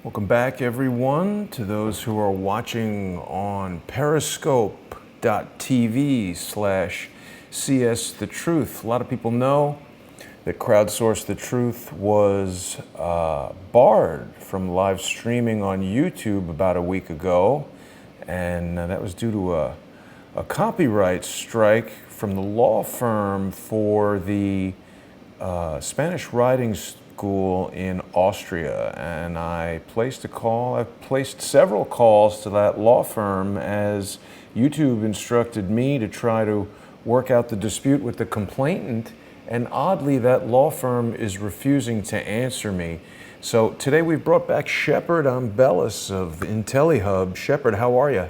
Welcome back, everyone, to those who are watching on periscope.tv/CS The Truth. A lot of people know that Crowdsource The Truth was barred from live streaming on YouTube about a week ago, and that was due to a copyright strike from the law firm for the Spanish writing school in Austria. And I placed a call. I've placed several calls to that law firm as YouTube instructed me to try to work out the dispute with the complainant. And oddly, that law firm is refusing to answer me. So today we've brought back Shepard Ambellas of Intellihub. Shepard, how are you?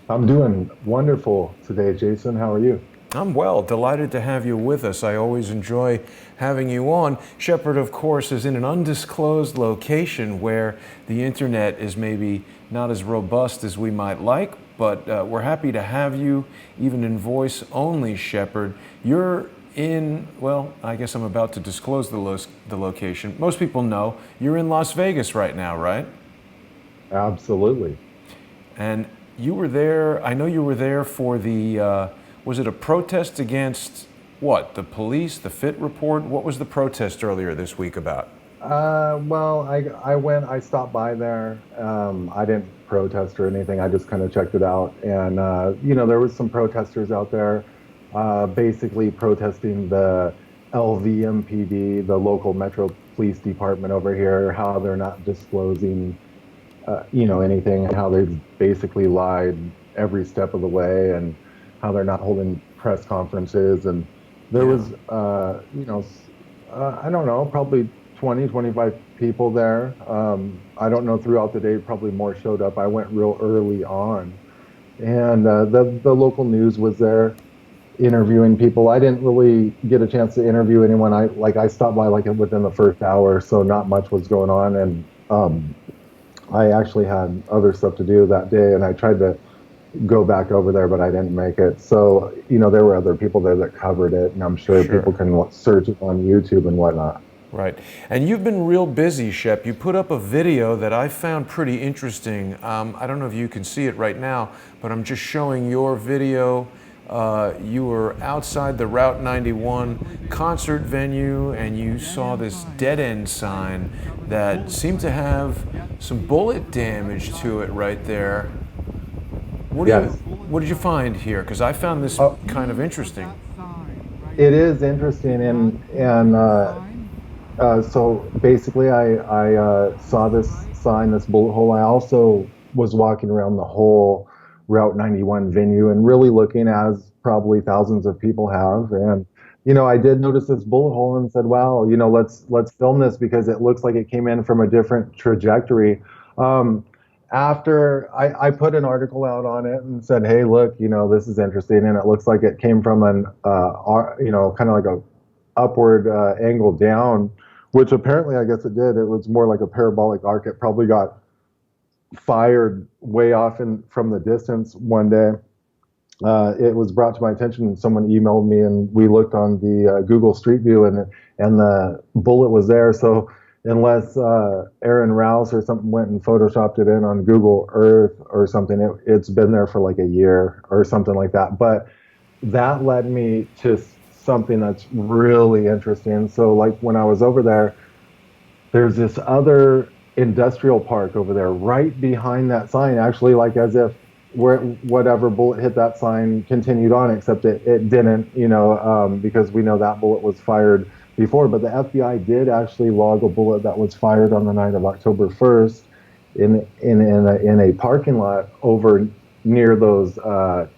I'm doing wonderful today, Jason. How are you? I'm well, delighted to have you with us. I always enjoy having you on. Shepard, of course, is in an undisclosed location where the internet is maybe not as robust as we might like, but we're happy to have you, even in voice only, Shepard. You're in, well, I guess I'm about to disclose the location. Most people know you're in Las Vegas right now, right? Absolutely. And you were there, I know you were there for the, was it a protest against what? The police, the FIT report? What was the protest earlier this week about? I stopped by there. I didn't protest or anything. I just kind of checked it out. And, there was some protesters out there basically protesting the LVMPD, the local Metro Police Department over here, how they're not disclosing, anything, and how they've basically lied every step of the way, and how they're not holding press conferences. And there was, I don't know, probably 20, 25 people there. I don't know, throughout the day, probably more showed up. I went real early on. And the local news was there interviewing people. I didn't really get a chance to interview anyone. I stopped by within the first hour, so not much was going on. And I actually had other stuff to do that day, and I tried to go back over there, but I didn't make it. So, there were other people there that covered it, and I'm sure people can search it on YouTube and whatnot. Right. And you've been real busy, Shep. You put up a video that I found pretty interesting. I don't know if you can see it right now, but I'm just showing your video. You were outside the Route 91 concert venue, and you saw this dead-end sign that seemed to have some bullet damage to it right there. What did you find here? Because I found this kind of interesting. It is interesting, and so basically, I saw this sign, this bullet hole. I also was walking around the whole Route 91 venue and really looking, as probably thousands of people have. And I did notice this bullet hole and said, "Wow, let's film this, because it looks like it came in from a different trajectory." After I put an article out on it and said, "Hey, look, this is interesting, and it looks like it came from an, kind of like a upward angle down," which apparently I guess it did. It was more like a parabolic arc. It probably got fired way off from the distance one day. It was brought to my attention, and someone emailed me, and we looked on the Google Street View, and the bullet was there. So unless Aaron Rouse or something went and photoshopped it in on Google Earth or something, it's been there for like a year or something like that. But that led me to something that's really interesting. So when I was over there, there's this other industrial park over there right behind that sign, actually, as if whatever bullet hit that sign continued on, except it didn't, because we know that bullet was fired before. But the FBI did actually log a bullet that was fired on the night of October 1st in a parking lot over near those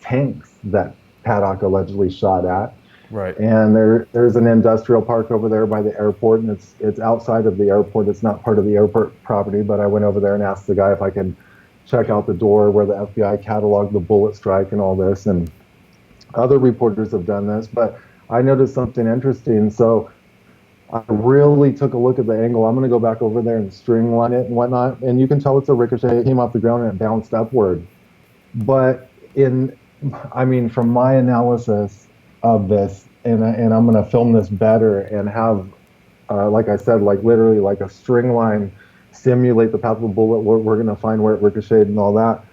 tanks that Paddock allegedly shot at. Right. And there's an industrial park over there by the airport, and it's outside of the airport. It's not part of the airport property, but I went over there and asked the guy if I could check out the door where the FBI cataloged the bullet strike and all this, and other reporters have done this. But I noticed something interesting. So I really took a look at the angle. I'm going to go back over there and string line it and whatnot, and you can tell it's a ricochet. It came off the ground and it bounced upward. But from my analysis of this, and I'm going to film this better and have, like I said, literally like a string line simulate the path of a bullet. We're going to find where it ricocheted and all that.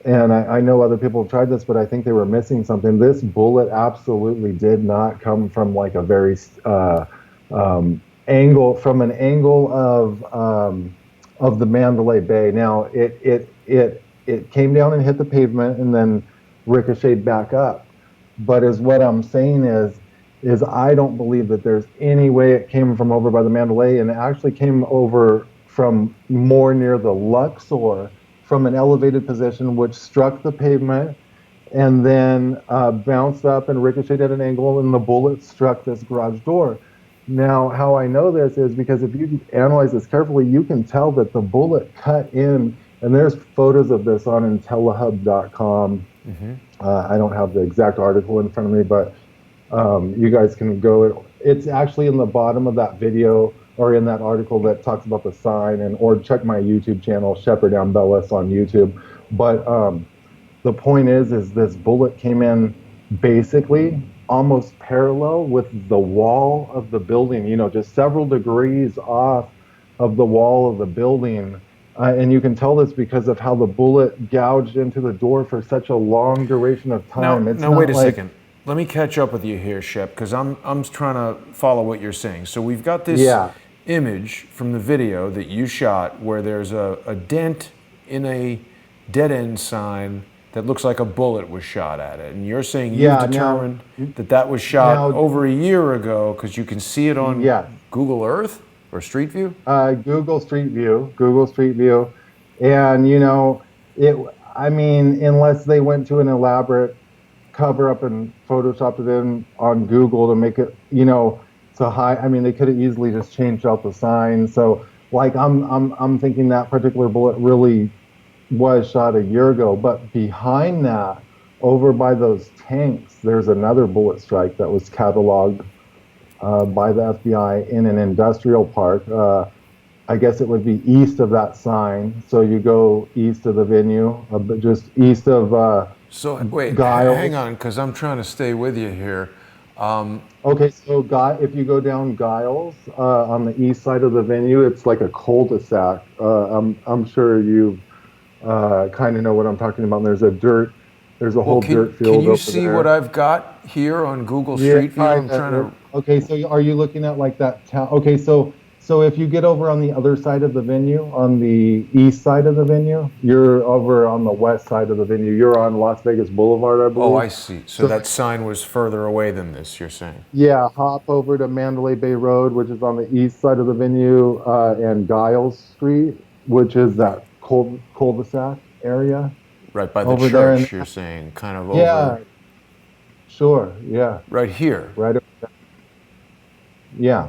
And I know other people have tried this, but I think they were missing something. This bullet absolutely did not come from like a very from an angle of the Mandalay Bay. Now it came down and hit the pavement and then ricocheted back up. But is what I'm saying is I don't believe that there's any way it came from over by the Mandalay, and it actually came over from more near the Luxor from an elevated position, which struck the pavement and then bounced up and ricocheted at an angle, and the bullet struck this garage door. Now, how I know this is because if you analyze this carefully, you can tell that the bullet cut in, and there's photos of this on Intellihub.com. Mm-hmm. I don't have the exact article in front of me, but you guys can go. It's actually in the bottom of that video or in that article that talks about the sign, or check my YouTube channel, Shepard Ambellas on YouTube. But the point is this bullet came in basically almost parallel with the wall of the building, just several degrees off of the wall of the building. And you can tell this because of how the bullet gouged into the door for such a long duration of time. Now wait a second. Let me catch up with you here, Shep, because I'm trying to follow what you're saying. So we've got this image from the video that you shot where there's a dent in a dead-end sign that looks like a bullet was shot at it. And you're saying you've determined that was shot over a year ago because you can see it on Google Earth or Street View? Google Street View. And, unless they went to an elaborate cover up and photoshopped it in on Google to make it, to hide. They could have easily just changed out the sign. So, I'm thinking that particular bullet really was shot a year ago. But behind that, over by those tanks, there's another bullet strike that was cataloged by the FBI in an industrial park. I guess it would be east of that sign. So you go east of the venue, just east of. So wait, Giles. Hang on, because I'm trying to stay with you here. Okay, so if you go down Giles on the east side of the venue, it's like a cul-de-sac. I'm sure you kind of know what I'm talking about. There's a whole dirt field over there. Can you see what I've got here on Google Street View? I'm trying to. Okay, so are you looking at like that town? Okay, so if you get over on the other side of the venue, on the east side of the venue, you're over on the west side of the venue. You're on Las Vegas Boulevard, I believe. Oh, I see. So that sign was further away than this, you're saying? Yeah, hop over to Mandalay Bay Road, which is on the east side of the venue, and Giles Street, which is that cul-de-sac area. Right by the church, there, you're saying, kind of over. Yeah, sure, yeah. Right here. Right over there. Yeah.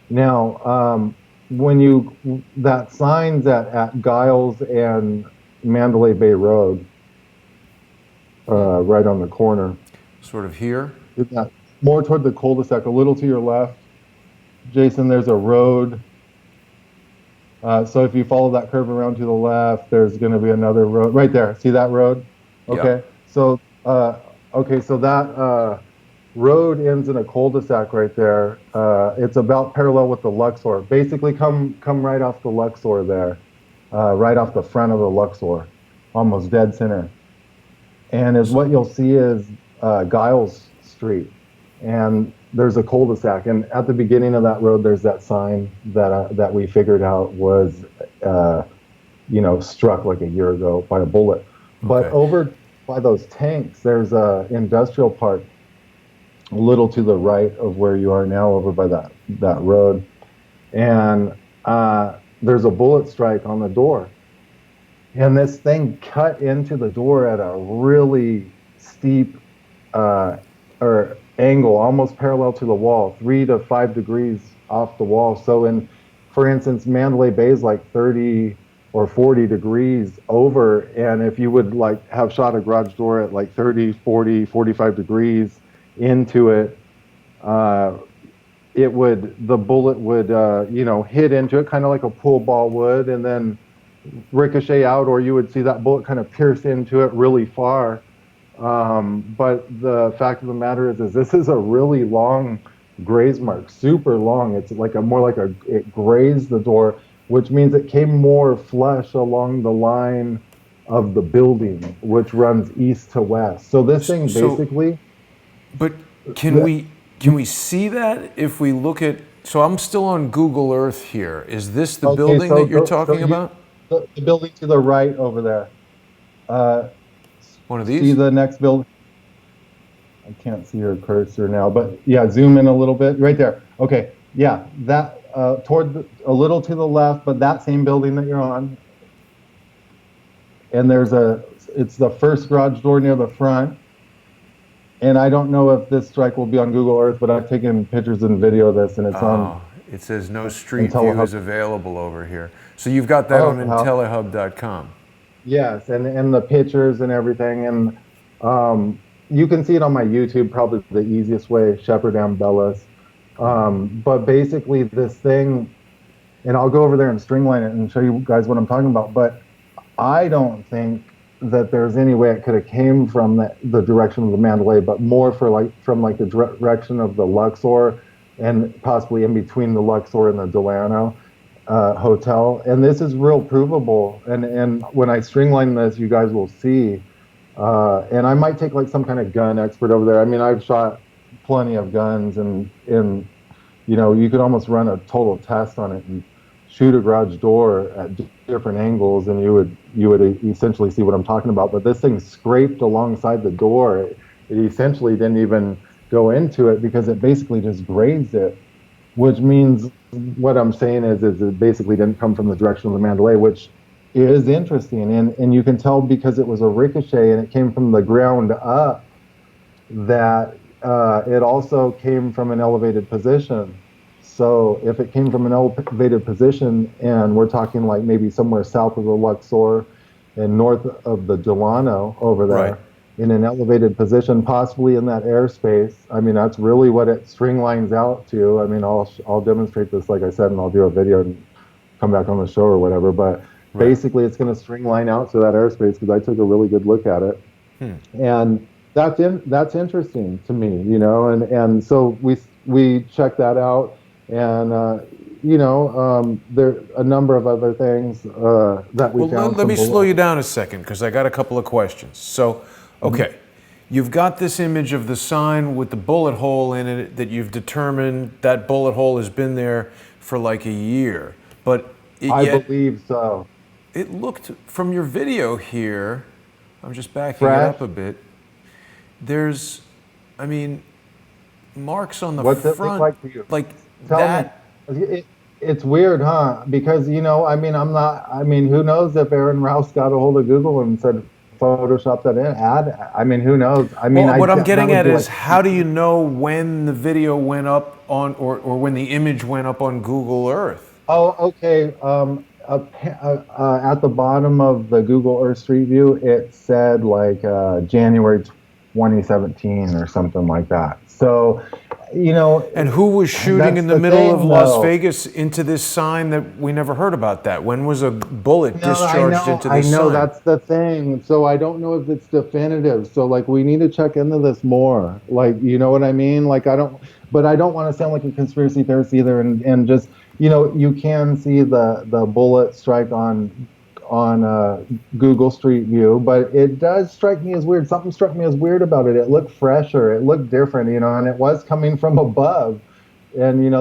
Now, that sign's at Giles and Mandalay Bay Road, right on the corner. Sort of here? More toward the cul-de-sac, a little to your left. Jason, there's a road. So if you follow that curve around to the left, there's going to be another road right there. See that road? Okay. Yeah. So, that road ends in a cul-de-sac right there. It's about parallel with the Luxor. Basically, come right off the Luxor there, right off the front of the Luxor, almost dead center. And what you'll see is Giles Street, and there's a cul-de-sac. And at the beginning of that road, there's that sign that we figured out was, struck like a year ago by a bullet. But over by those tanks, there's a industrial park a little to the right of where you are now, over by that road. And there's a bullet strike on the door. And this thing cut into the door at a really steep or angle, almost parallel to the wall, 3 to 5 degrees off the wall. So for instance, Mandalay Bay is like 30 or 40 degrees over. And if you would have shot a garage door at like 30, 40, 45 degrees into it, the bullet would, hit into it kind of like a pool ball would, and then ricochet out, or you would see that bullet kind of pierce into it really far. But the fact of the matter is this is a really long graze mark, super long. It's like it grazed the door, which means it came more flush along the line of the building, which runs east to west. So this thing So, basically, but can the, we see that if we look at? So I'm still on Google Earth here. Is this the okay, building that you're talking you, about? the building to the right over there, uh, One of see these? the next building. I can't see your cursor now, but yeah, zoom in a little bit right there. Okay, yeah, that a little to the left, but that same building that you're on, and it's the first garage door near the front. And I don't know if this strike will be on Google Earth, but I've taken pictures and video of this, and it's on Oh, it says no street view Intellihub. is available over here. So you've got that Oh, on how? Intellihub.com. Yes, and the pictures and everything, and you can see it on my YouTube. Probably the easiest way, Shepard Ambellas. But basically, this thing, and I'll go over there and stringline it and show you guys what I'm talking about. But I don't think that there's any way it could have came from the direction of the Mandalay, but more from like the direction of the Luxor, and possibly in between the Luxor and the Delano hotel. And this is real provable. And when I stringline this, you guys will see. And I might take like some kind of gun expert over there. I mean, I've shot plenty of guns, and you could almost run a total test on it and shoot a garage door at different angles, and you would essentially see what I'm talking about. But this thing scraped alongside the door. It essentially didn't even go into it because it basically just grazed it, which means what I'm saying is it basically didn't come from the direction of the Mandalay, which is interesting. And you can tell because it was a ricochet and it came from the ground up that it also came from an elevated position. So if it came from an elevated position, and we're talking like maybe somewhere south of the Luxor and north of the Delano over Right. there, in an elevated position, possibly in that airspace, I mean, that's really what it string lines out to. I mean, I'll demonstrate this, like I said, and I'll do a video and come back on the show or whatever. But Right. basically, it's going to string line out to that airspace because I took a really good look at it, and that's interesting to me, and so we checked that out, and there are a number of other things that we Well, found. let Some me slow bullet. you down a second because I got a couple of questions. So, okay, you've got this image of the sign with the bullet hole in it that you've determined that bullet hole has been there for like a year, but I yet believe so. it looked from your video here. I'm just backing it Fresh. up a bit. There's, I mean, marks on the What's it look front, like to you? like Tell me. that. It's weird, huh? Because, I mean, I mean, who knows if Aaron Rouse got a hold of Google and said, Photoshop that in, add, I mean, who knows? I mean, Well, what I'm that getting would at be is like, how do you know when the video went up on, or when the image went up on Google Earth? oh, okay. At the bottom of the Google Earth Street View, it said like January 2017 or something like that. So, And who was shooting that's in the the middle of thing, Las though. Vegas into this sign that we never heard about that? When was a bullet No, I discharged know, into I this know sign? that's the thing. So I don't know if it's definitive. So like we need to check into this more. Like, you know what I mean? Like but I don't want to sound like a conspiracy theorist either. And just, you can see the bullet strike on Google Street View, but it does strike me as weird. Something struck me as weird about it. It looked fresher. It looked different, and it was coming from above. And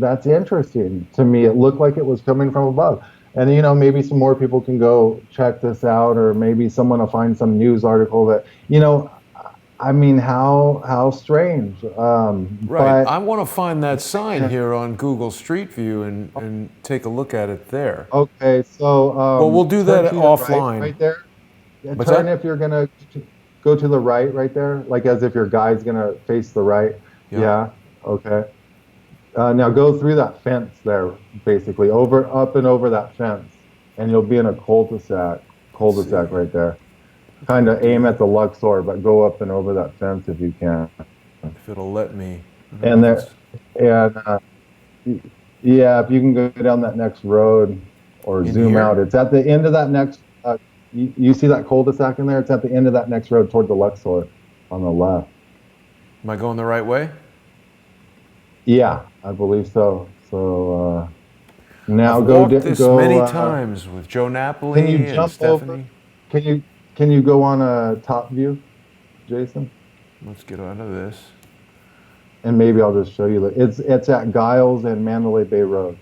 that's interesting to me. It looked like it was coming from above. And maybe some more people can go check this out, or maybe someone will find some news article that I mean, how strange. Right. I But want to find that sign here on Google Street View and take a look at it there. okay, so Well, we'll do turn that to your right, offline. right there. Yeah, What's turn that? if you're gonna go to the right, right there, like as if your guide's gonna face the right. Yeah. Yeah. Okay. Now go through that fence there, basically up and over that fence, and you'll be in a cul-de-sac. Let's see. Cul-de-sac right there. Kind of aim at the Luxor, but go up and over that fence if you can. If it'll let me. I don't know And if there, it's- and yeah, if you can go down that next road or In zoom here? out, it's at the end of that next. You see that cul-de-sac in there? It's at the end of that next road toward the Luxor on the left. Am I going the right way? Yeah, I believe so. So I've now walked this go. many times with Joe Can you Napoli and jump over? Stephanie. Can you can you go on a top view, Jason? Let's get out of this. And maybe I'll just show you that it's at Giles and Mandalay Bay Road.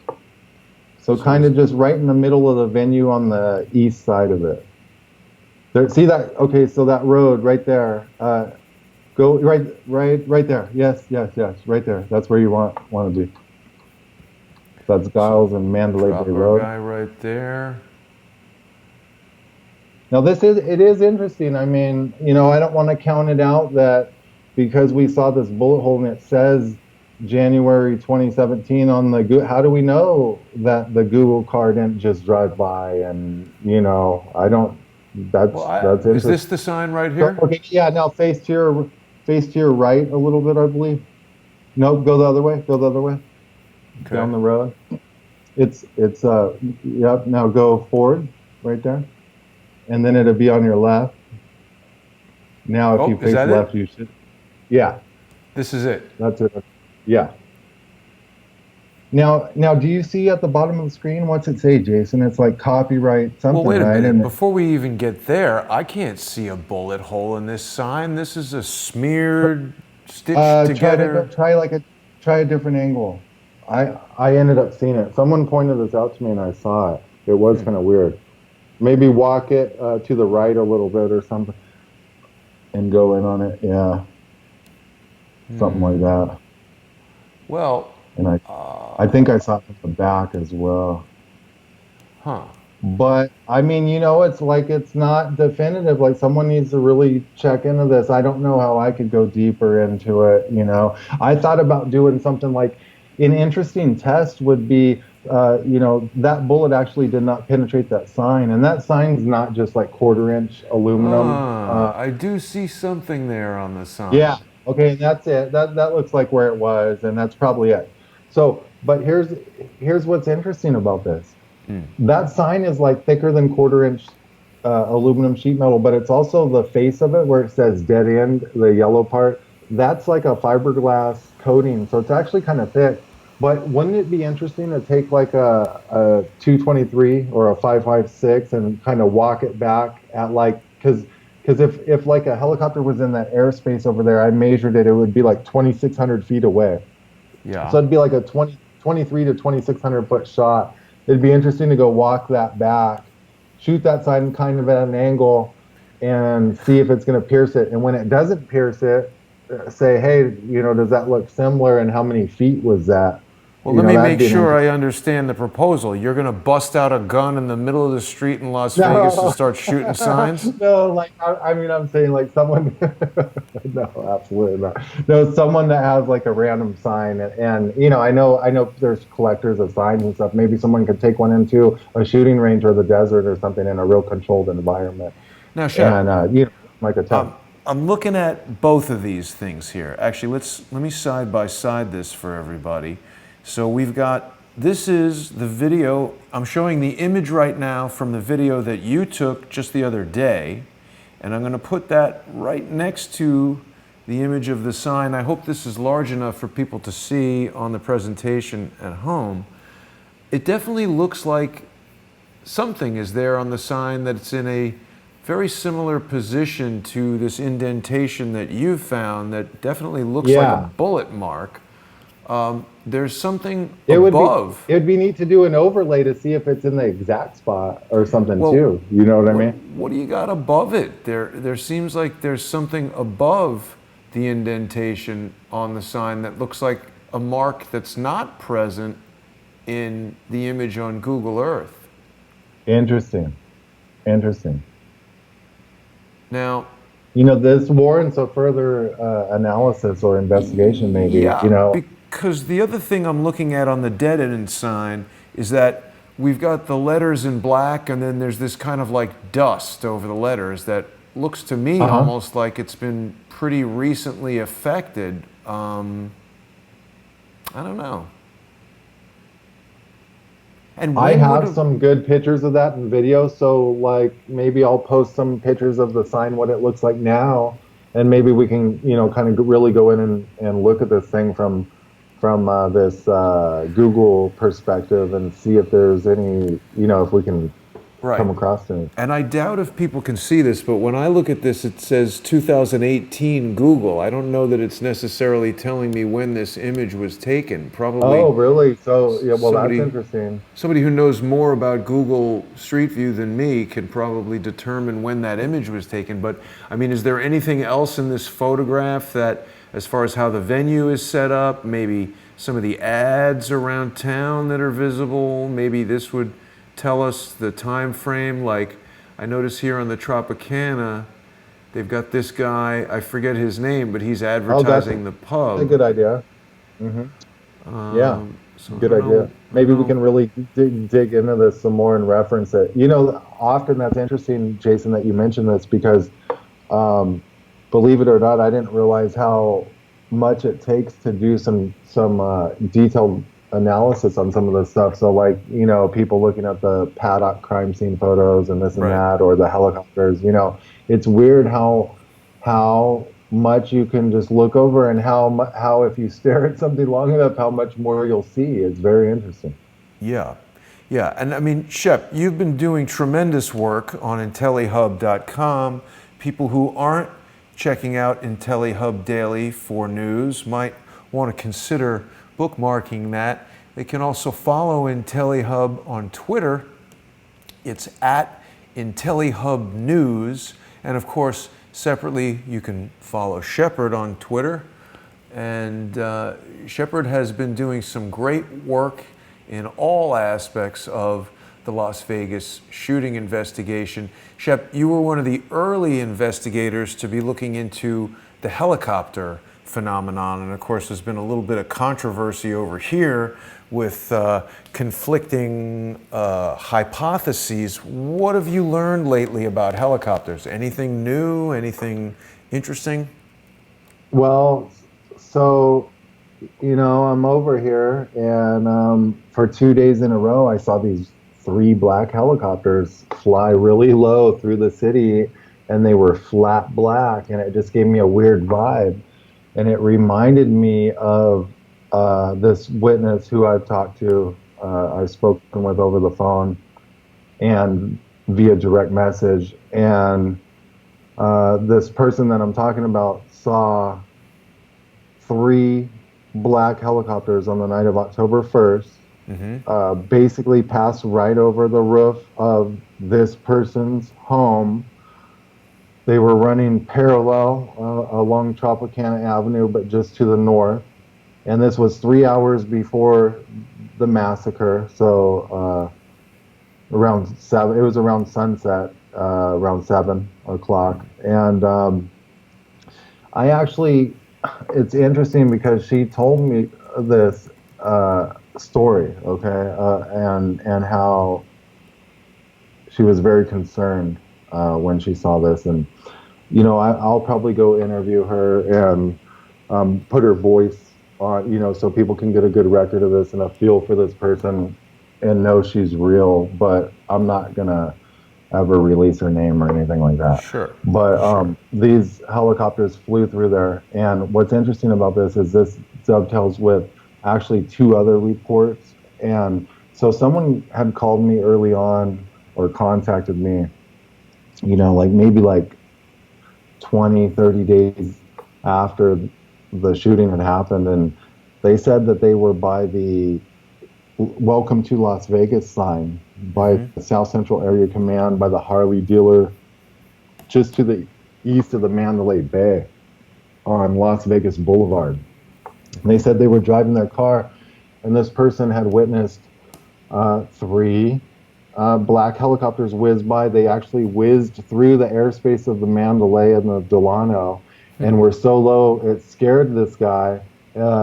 So So kind this, of just right in the middle of the venue on the east side of it. There, see that? Okay, so that road right there. Go right there. Yes, yes, yes, right there. That's where you want to be. That's so Giles and Mandalay Bay drop our Road. guy right there. Now it is interesting. I mean, I don't want to count it out that because we saw this bullet hole and it says January 2017 on the how do we know that the Google car didn't just drive by? And I don't. Well, That's is interesting. this the sign right So here? okay, yeah. Now face to your right a little bit, I believe. Nope, go the other way. Go the other way Okay. down the road. It's yep. Now go forward right there, and then it'll be on your left. Now, if Oh, you is face that it? left, you should. Yeah, This is it. that's it. Yeah. Now, do you see at the bottom of the screen what's it say, Jason? It's like copyright Well, something, wait a right? minute. And Before we even get there, I can't see a bullet hole in this sign. This is a smeared, stitched together. try a different angle. I ended up seeing it. Someone pointed this out to me, and I saw it. It was kind of weird. Maybe walk it to the right a little bit or something, and go in on it. Yeah, something like that. Well, And I think I saw it from the back as well. huh. But I mean, it's like it's not definitive. Like someone needs to really check into this. I don't know how I could go deeper into it. I thought about doing something like an interesting test would be, that bullet actually did not penetrate that sign, and that sign's not just like quarter-inch aluminum. I do see something there on the Yeah. sign. Okay, and that's it. That looks like where it was, and that's probably it. So, but here's what's interesting about this. That sign is like thicker than quarter-inch aluminum sheet metal, but it's also the face of it where it says dead end, the yellow part. That's like a fiberglass coating, so it's actually kind of thick. But wouldn't it be interesting to take like a 223 or a 556 and kind of walk it back at like because if like a helicopter was in that airspace over there, I measured it, it would be like 2,600 feet away. Yeah. So it'd be like a 23 to 2,600 foot shot. It'd be interesting to go walk that back, shoot that sign kind of at an angle, and see if it's going to pierce it. And when it doesn't pierce it, say, hey, does that look similar? And how many feet was that? Well, let me That'd make be an sure I interesting. understand the proposal. You're going to bust out a gun in the middle of the street in Las Vegas and No, start shooting signs? no, like I mean, I'm saying like someone. No, absolutely not. No, someone that has like a random sign, and I know there's collectors of signs and stuff. Maybe someone could take one into a shooting range or the desert or something in a real controlled environment, Now, Shep, and like a test. I'm looking at both of these things here. Actually, let me side by side this for everybody. So we've got, this is the video. I'm showing the image right now from the video that you took just the other day, and I'm going to put that right next to the image of the sign. I hope this is large enough for people to see on the presentation at home. It definitely looks like something is there on the sign that's in a very similar position to this indentation that you've found that definitely looks like a Yeah, bullet mark. There's something it would be above. it would be neat to do an overlay to see if it's in the exact spot or something Well, too. You know what I mean? what do you got above it? There seems like there's something above the indentation on the sign that looks like a mark that's not present in the image on Google Earth. Interesting, interesting. Now, This warrants a further analysis or investigation, maybe. yeah, because the other thing I'm looking at on the dead end sign is that we've got the letters in black and then there's this kind of like dust over the letters that looks to me Uh-huh. almost like it's been pretty recently affected. I don't know. And I when would have have, some good pictures of that in video, so like maybe I'll post some pictures of the sign, what it looks like now, and maybe we can, kind of really go in and look at this thing from this Google perspective and see if there's any, if we can come Right. across any. And I doubt if people can see this, but when I look at this, it says 2018 Google. I don't know that it's necessarily telling me when this image was taken. Probably Oh, really? So, yeah, well, that's somebody interesting. somebody who knows more about Google Street View than me can probably determine when that image was taken. But I mean, is there anything else in this photograph that, as far as how the venue is set up, maybe some of the ads around town that are visible, maybe this would tell us the time frame? Like, I notice here on the Tropicana, they've got this guy, I forget his name, but he's Oh, that's advertising the a pub. good idea. Yeah, So I good don't know. idea. I don't Maybe we know. can really dig into this some more and reference it. Often that's interesting, Jason, that you mentioned this because, um, believe it or not, I didn't realize how much it takes to do some detailed analysis on some of this stuff. So, like, people looking at the paddock crime scene photos and this and Right. that, or the helicopters. It's weird how much you can just look over and how if you stare at something long enough, how much more you'll see. It's very interesting. Yeah. Yeah. And I mean, Shep, you've been doing tremendous work on Intellihub.com. People who aren't checking out Intellihub Daily for news might want to consider bookmarking that. They can also follow Intellihub on Twitter. It's at Intellihub News. And of course, separately, you can follow Shepard on Twitter. And Shepard has been doing some great work in all aspects of the Las Vegas shooting investigation. Shep, you were one of the early investigators to be looking into the helicopter phenomenon. And of course, there's been a little bit of controversy over here with conflicting hypotheses. What have you learned lately about helicopters? Anything new? Anything interesting? Well, so I'm over here, and for 2 days in a row, I saw these three black helicopters fly really low through the city, and they were flat black, and it just gave me a weird vibe. And it reminded me of this witness who I've talked to, I've spoken with over the phone and via direct message. And this person that I'm talking about saw three black helicopters on the night of October 1st, basically pass right over the roof of this person's home. They were running parallel along Tropicana Avenue, but just to the north. And this was 3 hours before the massacre. So around 7, it was around sunset, around 7 o'clock. And I actually, it's interesting because she told me this story, okay, and how she was very concerned when she saw this. And I'll probably go interview her and put her voice on, so people can get a good record of this and a feel for this person and know she's real. But I'm not gonna ever release her name or anything like that. Sure. But Sure. these helicopters flew through there, and what's interesting about this is this dovetails with actually two other reports. And so someone had called me early on or contacted me, like maybe like 20, 30 days after the shooting had happened, and they said that they were by the Welcome to Las Vegas sign, by the South Central Area Command, by the Harley dealer, just to the east of the Mandalay Bay on Las Vegas Boulevard. And they said they were driving their car, and this person had witnessed three black helicopters whiz by. They actually whizzed through the airspace of the Mandalay and the Delano, and were so low it scared this guy,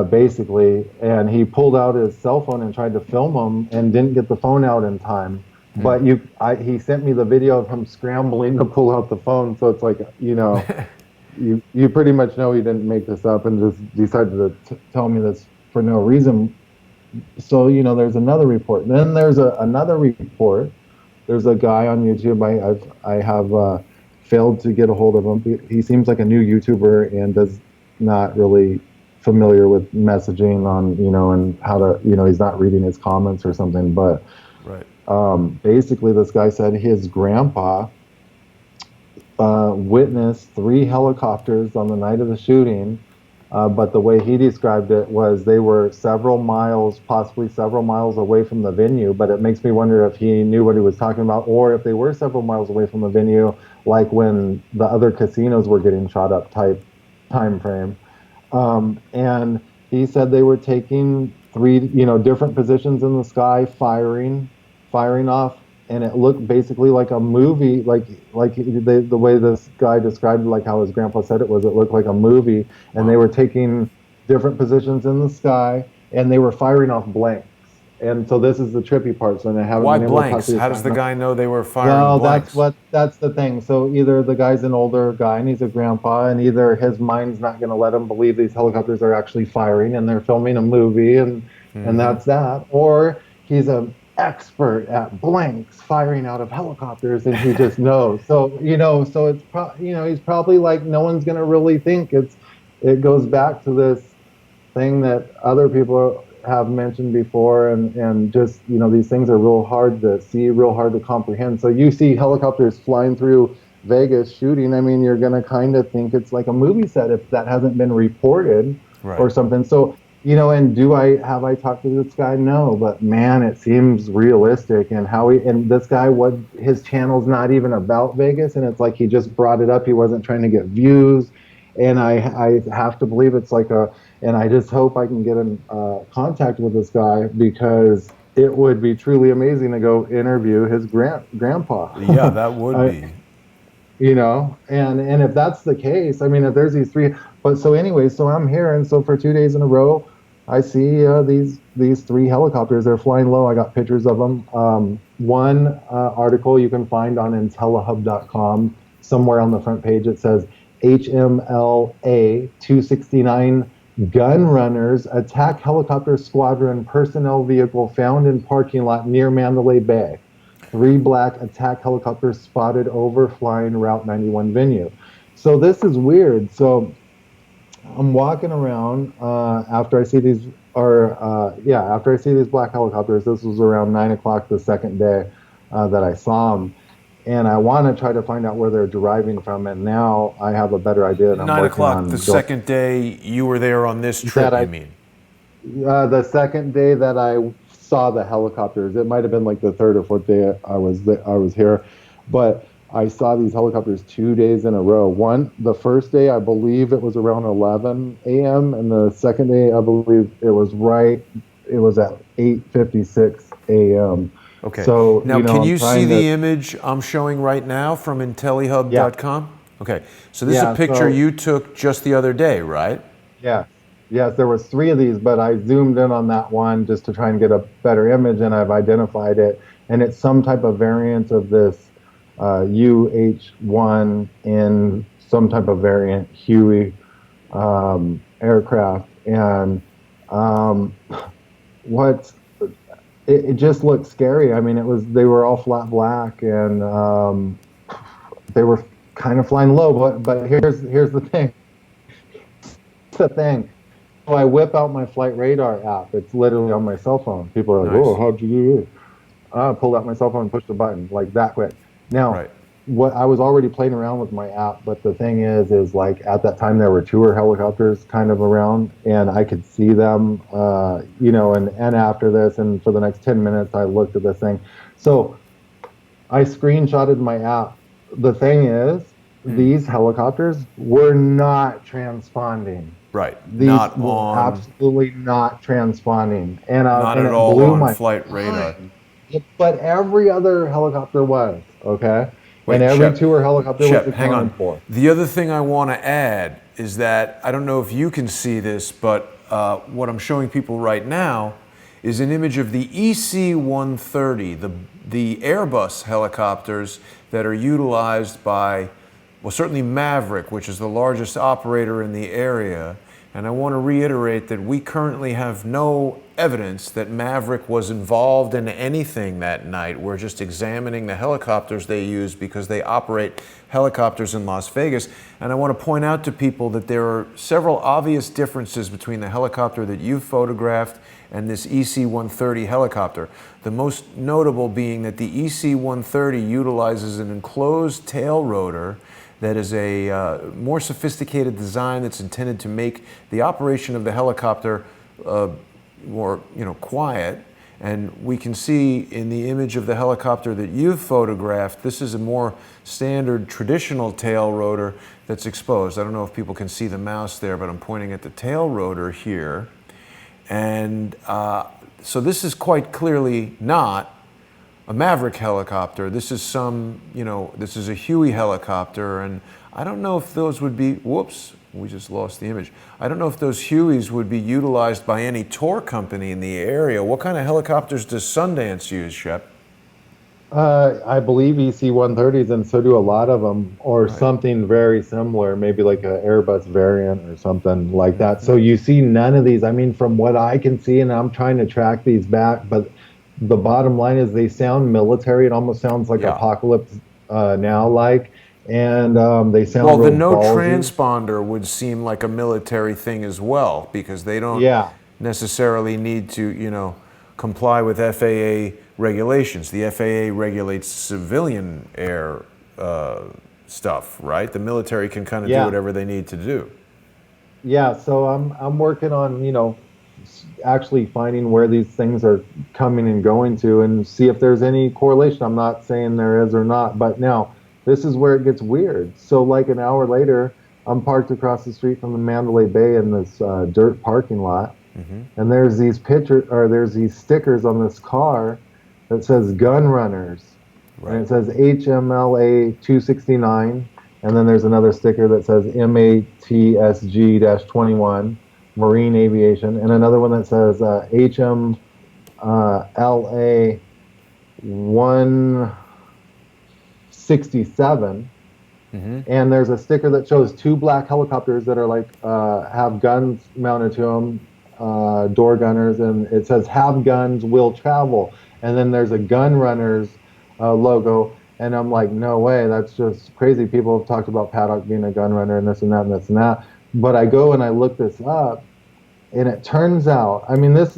basically. And he pulled out his cell phone and tried to film them, and didn't get the phone out in time. But he sent me the video of him scrambling to pull out the phone. So it's like, you pretty much know he didn't make this up and just decided to tell me this for no reason. So, there's another report. Then there's another report. There's a guy on YouTube. I have failed to get a hold of him. He seems like a new YouTuber and does not really familiar with messaging on, and how to, he's not reading his comments or something. But Right. basically, this guy said his grandpa witnessed 3 helicopters on the night of the shooting. But the way he described it was they were several miles, possibly several miles away from the venue. But it makes me wonder if he knew what he was talking about, or if they were several miles away from the venue, like when the other casinos were getting shot up type time frame. And he said they were taking 3, different positions in the sky, firing off, and it looked basically like a movie, like the way this guy described, like how his grandpa said it looked like a movie, and they Wow. were taking different positions in the sky, and they were firing off blanks. And so this is the trippy part. So I haven't Why been able to talk blanks? to this How does the guy. guy know they were firing Well, blanks? that's the thing. So either the guy's an older guy and he's a grandpa, and either his mind's not going to let him believe these helicopters are actually firing and they're filming a movie, and that's that, or he's an expert at blanks firing out of helicopters and he just knows. So so it's he's probably like, no one's going to really think it goes back to this thing that other people have mentioned before, and just these things are real hard to see, real hard to comprehend. So you see helicopters flying through Vegas shooting, I mean, you're going to kind of think it's like a movie set if that hasn't been reported Right. or something. So and have I talked to this guy? No, but man, it seems realistic. And this guy, what his channel's not even about Vegas, and it's like he just brought it up, he wasn't trying to get views. And I have to believe it's like and I just hope I can get in contact with this guy, because it would be truly amazing to go interview his grandpa. Yeah, that would be. And if that's the case, I mean, if there's these 3, but so anyway, so I'm here, and so for 2 days in a row, I see these 3 helicopters. They're flying low. I got pictures of them. One article you can find on Intellihub.com. Somewhere on the front page it says HMLA 269 gun runners attack helicopter squadron personnel vehicle found in parking lot near Mandalay Bay. 3 black attack helicopters spotted overflying Route 91 venue. So this is weird. So I'm walking around after I see these black helicopters. This was around 9 o'clock the second day that I saw them. And I want to try to find out where they're deriving from. And now I have a better idea. And I'm 9 working o'clock on the second day you were there on this trip, you mean? the second day that I saw the helicopters. It might have been like the 3rd or 4th day I was here, but I saw these helicopters 2 days in a row. The first day I believe it was around 11 a.m. and the second day I believe it was at 8:56 a.m. Okay. So now, can you see the to, image I'm showing right now from Intellihub.com? Yeah. Okay. So this is a picture so, you took just the other day, right? Yeah. Yes, there was 3 of these, but I zoomed in on that one just to try and get a better image, and I've identified it. And it's some type of variant of this UH-1 in some type of variant Huey aircraft. And it just looked scary. I mean, they were all flat black, and they were kind of flying low. But here's the thing. So I whip out my flight radar app. It's literally on my cell phone. People are like, Nice. "Oh, how'd you do it?" I pulled out my cell phone and pushed the button like that quick. Now, Right. what I was already playing around with my app, but the thing is like at that time there were tour helicopters kind of around, and I could see them, and after this, and for the next 10 minutes, I looked at this thing. So I screenshotted my app. The thing is, these helicopters were not transponding. Right. These Not were on. absolutely not transponding, and Not at it all blew on my flight radar. mind. But every other helicopter was okay, Wait, and every Shep, tour helicopter was Shep, hang on. accounted for. The other thing I want to add is that I don't know if you can see this, but what I'm showing people right now is an image of the EC-130, the Airbus helicopters that are utilized by, well, certainly Maverick, which is the largest operator in the area, And I want to reiterate that we currently have no evidence that Maverick was involved in anything that night. We're just examining the helicopters they use because they operate helicopters in Las Vegas. And I want to point out to people that there are several obvious differences between the helicopter that you photographed and this EC-130 helicopter. The most notable being that the EC-130 utilizes an enclosed tail rotor that is a more sophisticated design that's intended to make the operation of the helicopter more, quiet. And we can see in the image of the helicopter that you've photographed, this is a more standard traditional tail rotor that's exposed. I don't know if people can see the mouse there, but I'm pointing at the tail rotor here. And so this is quite clearly not a Maverick helicopter. This is this is a Huey helicopter, and I don't know if those would be, whoops, we just lost the image. I don't know if those Hueys would be utilized by any tour company in the area. What kind of helicopters does Sundance use, Shep? I believe EC-130s, and so do a lot of them, or Right. something very similar, maybe like an Airbus variant or something like that. So you see none of these. I mean, from what I can see, and I'm trying to track these back, but the bottom line is they sound military. It almost sounds like Yeah. Apocalypse Now, like, and they sound Well, the real no ballsy. transponder would seem like a military thing as well, because they don't Yeah. necessarily need to, comply with FAA regulations. The FAA regulates civilian air stuff, right? The military can kind of do Yeah. whatever they need to do. Yeah, so I'm working on, actually finding where these things are coming and going to and see if there's any correlation. I'm not saying there is or not, but now this is where it gets weird. So like an hour later, I'm parked across the street from the Mandalay Bay in this dirt parking lot. And there's these there's these stickers on this car that says gun runners. Right. And it says HMLA 269. And then there's another sticker that says MATSG-21, Marine Aviation, and another one that says HMLA 167. And there's a sticker that shows two black helicopters that are like have guns mounted to them, door gunners, and it says "Have guns, will travel." And then there's a gun runners logo. And I'm like, no way, that's just crazy. People have talked about Paddock being a gun runner and this and that and this and that. But I go and I look this up, and it turns out, I mean, this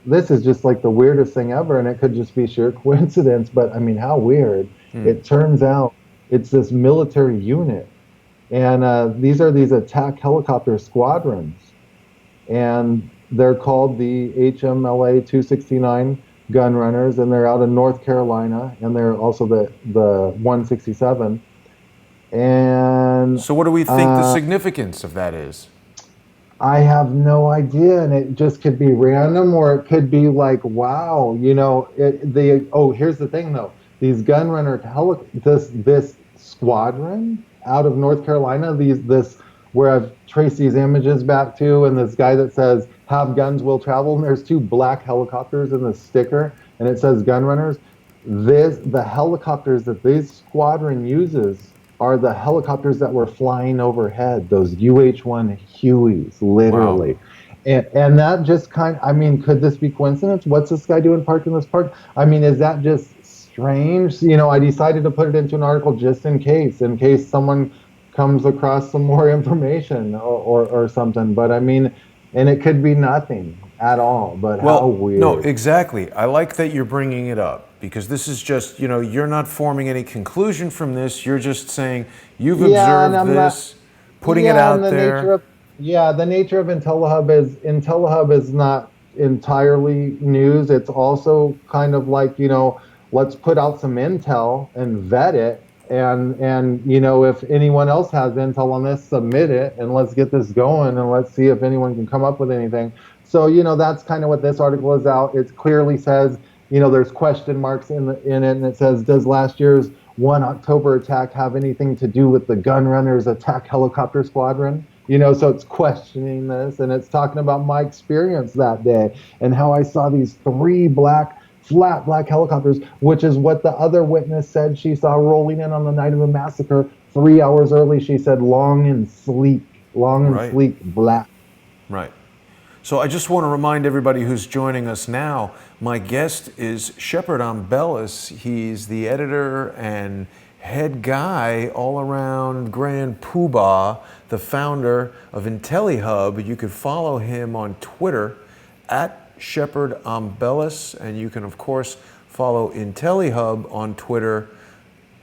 is just like the weirdest thing ever, and it could just be sheer coincidence, but I mean, how weird. It turns out it's this military unit, and these are these attack helicopter squadrons, and they're called the HMLA 269 gun runners, and they're out of North Carolina, and they're also the 167. And So what do we think the significance of that is? I have no idea, and it just could be random, or it could be like, wow, here's the thing though, these gun runner this squadron out of North Carolina, this where I've traced these images back to, and this guy that says "Have guns, will travel," and there's two black helicopters in the sticker, and it says gun runners. The helicopters that this squadron uses are the helicopters that were flying overhead, those UH-1 Hueys, literally. Wow. And that just could this be coincidence? What's this guy doing parked in this park? I mean, is that just strange? I decided to put it into an article just in case someone comes across some more information or something. But I mean, and it could be nothing at all, but how weird. No, exactly. I like that you're bringing it up, because this is just, you're not forming any conclusion from this. You're just saying you've observed this, putting it out there. The nature of Intellihub is not entirely news. It's also kind of like, let's put out some intel and vet it. And if anyone else has intel on this, submit it, and let's get this going, and let's see if anyone can come up with anything. So, that's kind of what this article is out. It clearly says, there's question marks in it, and it says, does last year's 1 October attack have anything to do with the gun runners attack helicopter squadron? So it's questioning this, and it's talking about my experience that day and how I saw these three flat black helicopters, which is what the other witness said she saw rolling in on the night of the massacre. 3 hours early, she said long and sleek black. Right. So I just want to remind everybody who's joining us now, my guest is Shepard Ambellas. He's the editor and head guy all around Grand Poobah, the founder of Intellihub. You can follow him on Twitter at Shepard Ambellas, and you can of course follow Intellihub on Twitter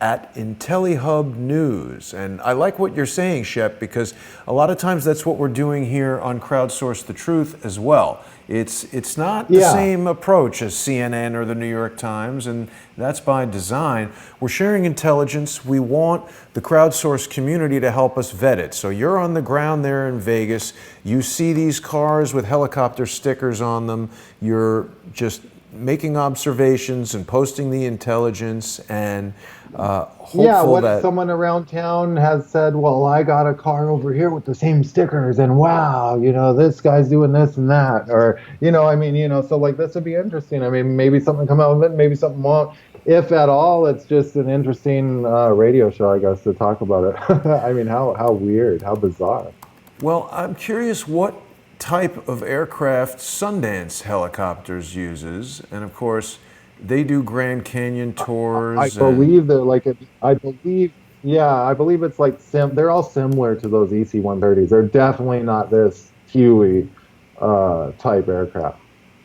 at Intellihub News. And I like what you're saying, Shep, because a lot of times that's what we're doing here on Crowdsource the Truth as well. It's not the same approach as CNN or the New York Times, and that's by design. We're sharing intelligence. We want the crowdsource community to help us vet it. So you're on the ground there in Vegas. You see these cars with helicopter stickers on them. You're just making observations and posting the intelligence, and hopeful that someone around town has said, well, I got a car over here with the same stickers, and wow, this guy's doing this and that, or so like this would be interesting. I mean, maybe something come out of it, maybe something won't. If at all, it's just an interesting radio show, I guess, to talk about it. I mean, how weird, how bizarre. Well, I'm curious what type of aircraft Sundance Helicopters uses, and of course they do Grand Canyon tours. I believe they're like I believe it's like they're all similar to those EC-130s. They're definitely not this Huey type aircraft.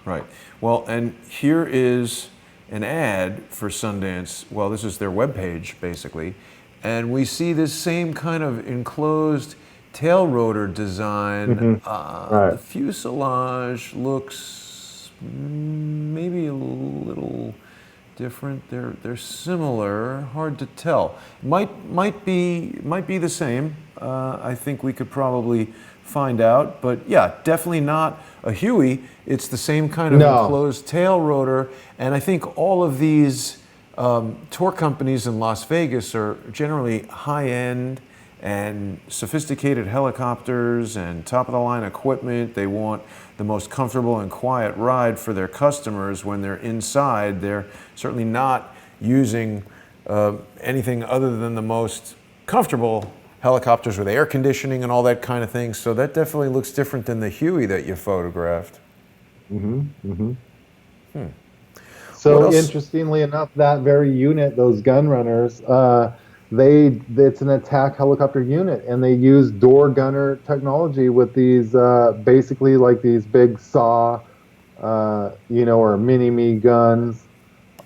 Right. Well, and here is an ad for Sundance. Well, this is their webpage basically, and we see this same kind of enclosed tail rotor design. The fuselage looks maybe a little different. They're similar. Hard to tell. Might be the same. I think we could probably find out. But yeah, definitely not a Huey. It's the same kind of enclosed tail rotor. And I think all of these tour companies in Las Vegas are generally high-end and sophisticated helicopters and top-of-the-line equipment. They want the most comfortable and quiet ride for their customers when they're inside. They're certainly not using anything other than the most comfortable helicopters with air conditioning and all that kind of thing. So that definitely looks different than the Huey that you photographed. So interestingly enough, that very unit, those gun runners, it's an attack helicopter unit, and they use door gunner technology with these basically like these big saw, or mini-me guns.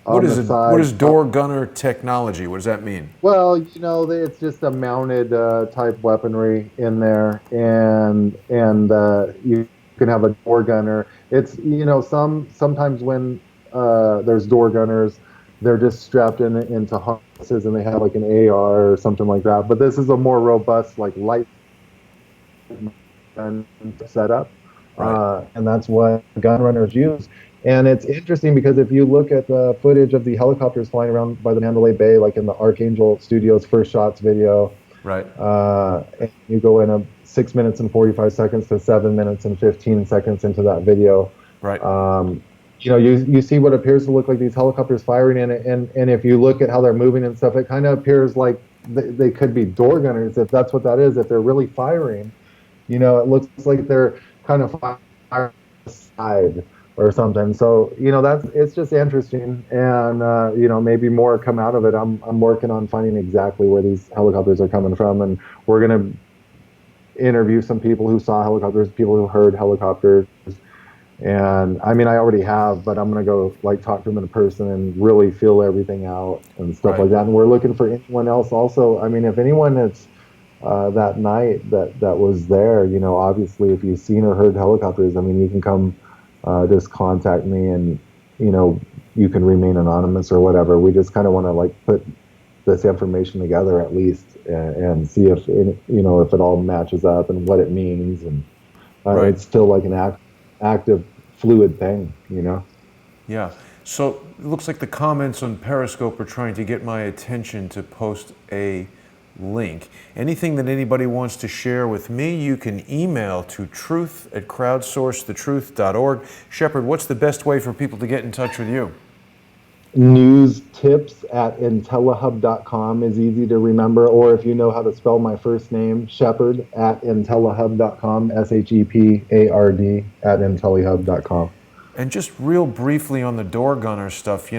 What is door gunner technology? What does that mean? Well, it's just a mounted type weaponry in there, and you can have a door gunner. It's sometimes when there's door gunners, they're just strapped into harnesses and they have like an AR or something like that. But this is a more robust, like light gun setup, and that's what gun runners use. And it's interesting because if you look at the footage of the helicopters flying around by the Mandalay Bay, like in the Archangel Studios first shots video, and you go in a 6 minutes and 45 seconds to 7 minutes and 15 seconds into that video, you see what appears to look like these helicopters firing in it, and if you look at how they're moving and stuff, it kind of appears like they could be door gunners, if that's what that is. If they're really firing, it looks like they're kind of firing side or something. So it's just interesting, and maybe more come out of it. I'm working on finding exactly where these helicopters are coming from, and we're gonna interview some people who saw helicopters, people who heard helicopters. And I mean, I already have, but I'm going to go talk to them in person and really feel everything out and stuff like that. And we're looking for anyone else also. I mean, if anyone that's that night that was there, obviously if you've seen or heard helicopters, I mean, you can come just contact me, and, you can remain anonymous or whatever. We just kind of want to put this information together at least, and see if, if it all matches up and what it means. And it's still like an active, fluid thing, Yeah. So it looks like the comments on Periscope are trying to get my attention to post a link. Anything that anybody wants to share with me, you can email to truth@crowdsourcethetruth.org. Shepard, what's the best way for people to get in touch with you? News tips@intellihub.com is easy to remember, or if you know how to spell my first name, Shepard@intellihub.com, Shepard@intellihub.com. And just real briefly on the door gunner stuff,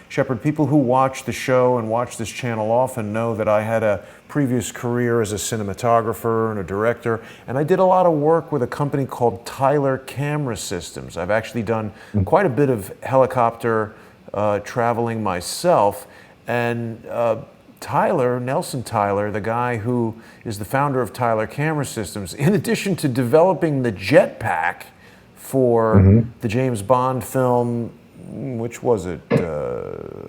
Shepard, people who watch the show and watch this channel often know that I had a previous career as a cinematographer and a director, and I did a lot of work with a company called Tyler Camera Systems. I've actually done quite a bit of helicopter traveling myself, and Nelson Tyler, the guy who is the founder of Tyler Camera Systems, in addition to developing the jetpack for the James Bond film, which was it?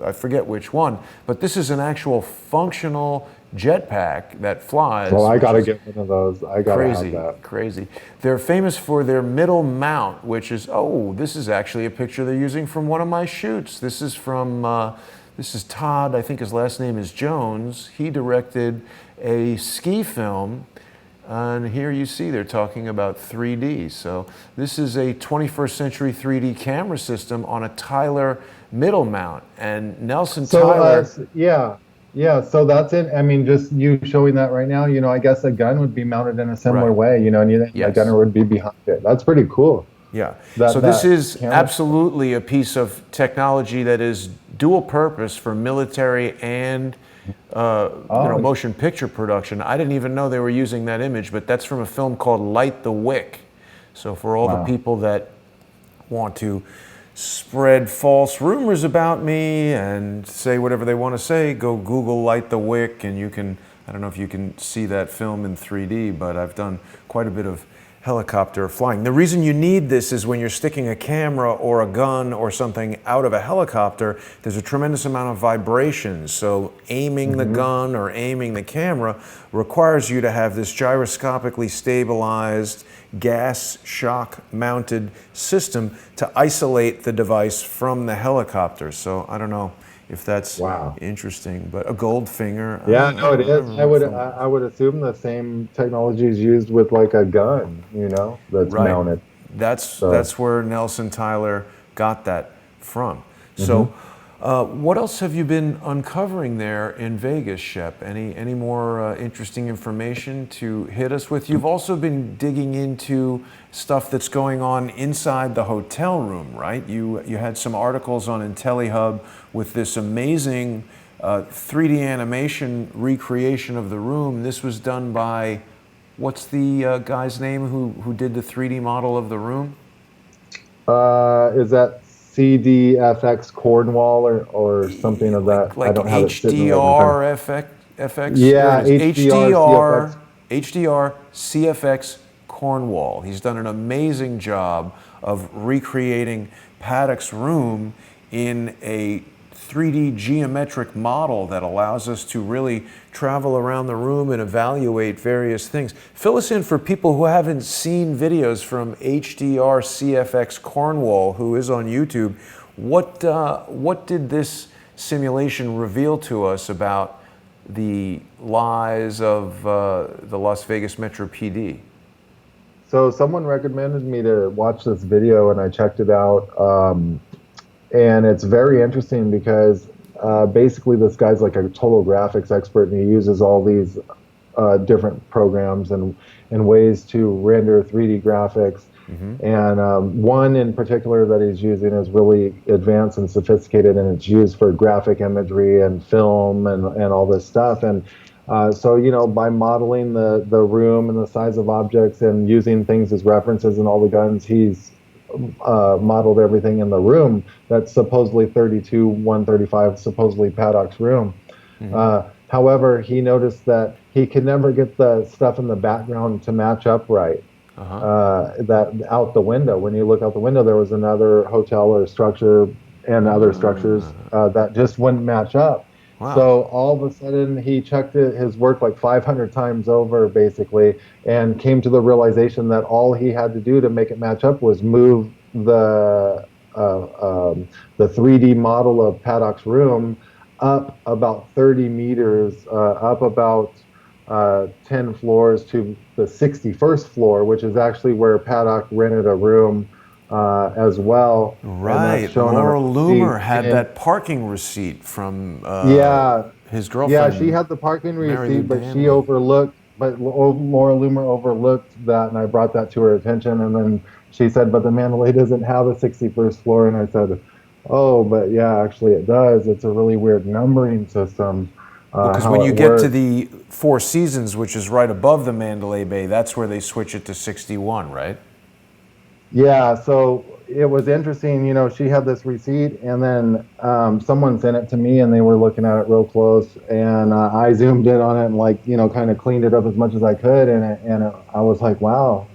I forget which one, but this is an actual functional jetpack that flies. Well, I gotta get one of those. I gotta have that. Crazy. They're famous for their middle mount, which is, this is actually a picture they're using from one of my shoots. This is Todd, I think his last name is Jones. He directed a ski film. And here you see they're talking about 3D. So this is a 21st century 3D camera system on a Tyler middle mount. And Nelson Tyler. Yeah. So that's it. I mean, just you showing that right now, I guess a gun would be mounted in a similar way, and the gunner would be behind it. That's pretty cool. Yeah. So this is absolutely a piece of technology that is dual purpose for military and motion picture production. I didn't even know they were using that image, but that's from a film called Light the Wick. So for all the people that want to spread false rumors about me and say whatever they want to say, go Google Light the Wick, and I don't know if you can see that film in 3D, but I've done quite a bit of helicopter flying. The reason you need this is when you're sticking a camera or a gun or something out of a helicopter, there's a tremendous amount of vibration. So aiming the gun or aiming the camera requires you to have this gyroscopically stabilized gas shock mounted system to isolate the device from the helicopter. So I don't know if that's interesting, but a Goldfinger. Yeah, no, it is. I would assume the same technology is used with like a gun, that's mounted. That's where Nelson Tyler got that from. So what else have you been uncovering there in Vegas, Shep? Any more interesting information to hit us with? You've also been digging into stuff that's going on inside the hotel room, right? You had some articles on Intellihub with this amazing 3D animation recreation of the room. This was done by, what's the guy's name who did the 3D model of the room? Is that CDFX Cornwall or something of that? Like I don't have HDR FX? Yeah, HDR CFX Cornwall. He's done an amazing job of recreating Paddock's room in a 3D geometric model that allows us to really travel around the room and evaluate various things. Fill us in for people who haven't seen videos from HDR CFX Cornwall, who is on YouTube. What did this simulation reveal to us about the lies of the Las Vegas Metro PD? So someone recommended me to watch this video, and I checked it out. And it's very interesting because basically this guy's like a total graphics expert, and he uses all these different programs and ways to render 3D graphics. And one in particular that he's using is really advanced and sophisticated, and it's used for graphic imagery and film and all this stuff. And so, by modeling the room and the size of objects and using things as references and all the guns, he's modeled everything in the room that's supposedly 32-135, supposedly Paddock's room. However, he noticed that he could never get the stuff in the background to match up right. That out the window, when you look out the window, there was another hotel or structure and other structures that just wouldn't match up. Wow. So all of a sudden he checked his work like 500 times over basically, and came to the realization that all he had to do to make it match up was move the 3D model of Paddock's room up about 30 meters, up about 10 floors to the 61st floor, which is actually where Paddock rented a room as well, and that's Right. shown on a Laura receipt. Loomer had And that parking receipt from yeah, his yeah, she girlfriend, had the parking Mary receipt, Lou but Danley. Laura Loomer overlooked that, and I brought that to her attention, and then she said, "But the Mandalay doesn't have a 61st floor," and I said, "Oh, but yeah, actually it does. It's a really weird numbering system, Well, because when how you it get to works." the Four Seasons, which is right above the Mandalay Bay, that's where they switch it to 61, right? Yeah, so it was interesting. She had this receipt, and then someone sent it to me, and they were looking at it real close, and I zoomed in on it and like kind of cleaned it up as much as I could, I was like, wow,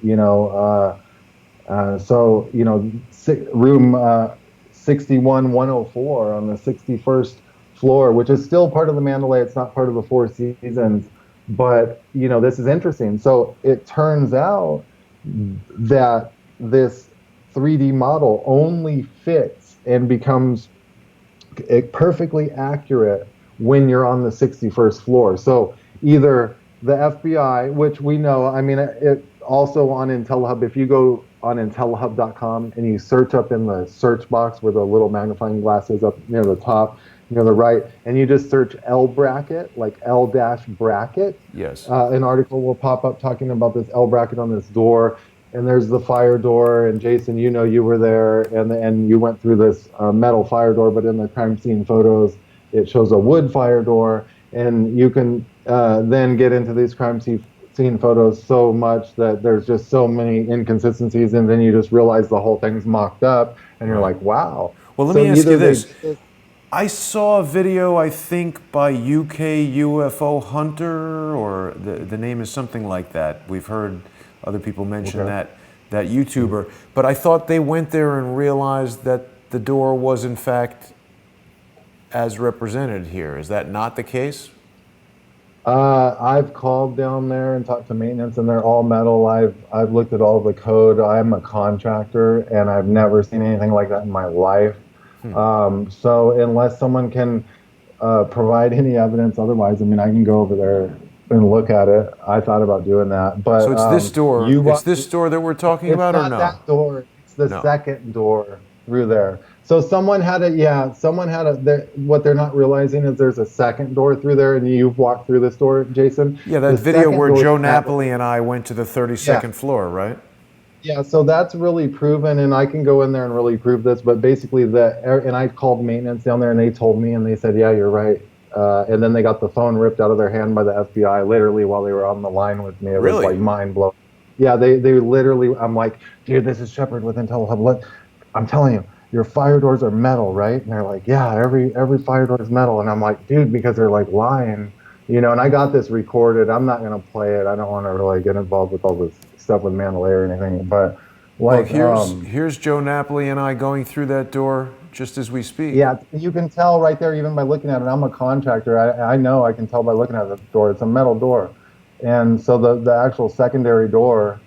so room 61104 on the 61st floor, which is still part of the Mandalay. It's not part of the Four Seasons, but this is interesting. So it turns out that this 3D model only fits and becomes perfectly accurate when you're on the 61st floor. So either the FBI, which we know, I mean, it also on Intellihub, if you go on Intellihub.com and you search up in the search box where the little magnifying glass is up near the top, near the right, and you just search L bracket, like L dash bracket, Yes. an article will pop up talking about this L bracket on this door, and there's the fire door. And Jason, you were there, and you went through this metal fire door, but in the crime scene photos, it shows a wood fire door, and you can then get into these scene photos so much that there's just so many inconsistencies, and then you just realize the whole thing's mocked up, and you're Right. like, wow. Well, let So me ask you either they this. did this, I saw a video, I think, by UK UFO Hunter, or the name is something like that. We've heard other people mention okay. that YouTuber, but I thought they went there and realized that the door was in fact as represented here. Is that not the case? I've called down there and talked to maintenance, and they're all metal. I've looked at all the code. I'm a contractor, and I've never seen anything like that in my life. So unless someone can provide any evidence otherwise, I mean, I can go over there and look at it. I thought about doing that, So but it's this door. you It's want this door that we're talking it's about, or not no? that door. It's the No. second door through there. So someone had a yeah, someone had a what they're not realizing is there's a second door through there, and you've walked through this door, Jason. Yeah, The that video second where door is Joe metal. Napoli and I went to the Yeah. 32nd floor, right? Yeah, so that's really proven, and I can go in there and really prove this. But basically, and I called maintenance down there, and they told me, and they said, "Yeah, you're right." And then they got the phone ripped out of their hand by the FBI, literally while they were on the line with me. It was Really? like mind blowing. Yeah, they literally. I'm like, "Dude, this is Shepard with Intellihub. I'm telling you, your fire doors are metal, right?" And they're like, "Yeah, every fire door is metal." And I'm like, "Dude," because they're like lying. And I got this recorded. I'm not gonna play it. I don't want to really get involved with all this stuff with Mandalay or anything. But Well, like, here's Joe Napoli and I going through that door just as we speak. yeah, you can tell right there even by looking at it. I'm a contractor. I know I can tell by looking at the door. It's a metal door, and so the actual secondary door,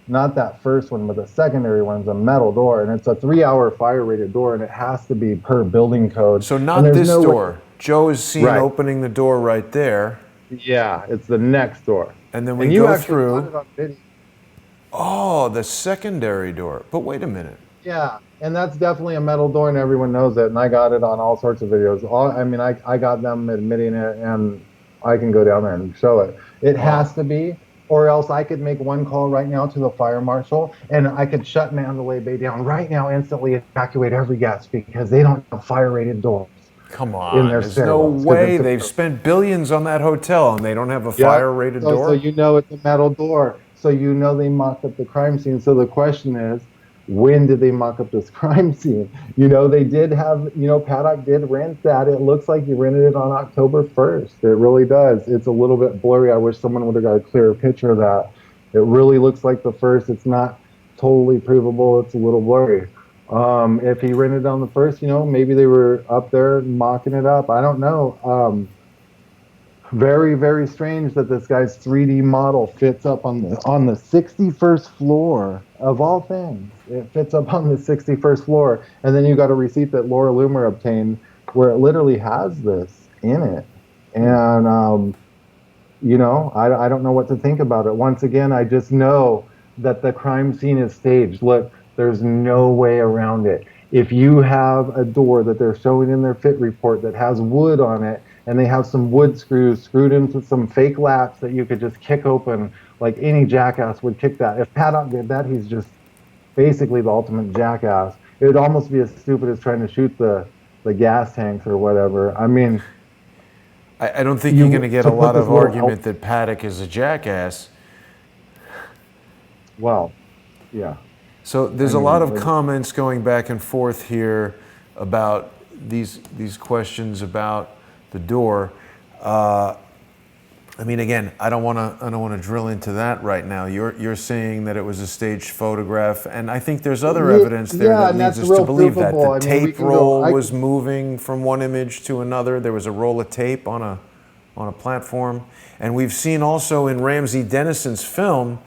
not that first one, but the secondary one's a metal door, and it's a 3-hour fire rated door, and it has to be per building code. So And not there's this no way. door. Joe is seen Right. opening the door right there, Yeah, it's the next door. and then we And you go actually caught through. it on video. Oh, the secondary door. But wait a minute. Yeah, and that's definitely a metal door, and everyone knows it. And I got it on all sorts of videos. I mean, I got them admitting it, and I can go down there and show it. It has Wow. to be, or else I could make one call right now to the fire marshal, and I could shut Mandalay Bay down right now, instantly evacuate every guest because they don't have fire-rated doors Come in on. their There's no stairwells because way it's they've spent billions on that hotel and they don't have a Yep. fire rated So door? it's a metal door. So they mocked up the crime scene. So the question is, when did they mock up this crime scene? They did have, Paddock did rent that. It looks like he rented it on October 1st. It really does. It's a little bit blurry. I wish someone would have got a clearer picture of that. It really looks like the first. It's not totally provable. It's a little blurry. If he rented on the first, maybe they were up there mocking it up. I don't know. Very, very strange that this guy's 3D model fits up on the 61st floor of all things. It fits up on the 61st floor, and then you got a receipt that Laura Loomer obtained where it literally has this in it. And I don't know what to think about it. Once again, I just know that the crime scene is staged. Look, There's no way around it. If you have a door that they're showing in their fit report that has wood on it, and they have some wood screws screwed into some fake latch that you could just kick open, like any jackass would kick that. If Paddock did that, he's just basically the ultimate jackass. It would almost be as stupid as trying to shoot the gas tanks or whatever. I mean, I don't think you're going to get a to put lot this of little argument that Paddock is a jackass. well, yeah. So there's I a lot mean, of comments going back and forth here about these questions about the door. I mean, again, I don't want to drill into that right now. You're saying that it was a staged photograph, and I think there's other evidence there that leads us to believe that the tape roll was moving from one image to another. There was a roll of tape on a platform, and we've seen also in Ramsey Dennison's film.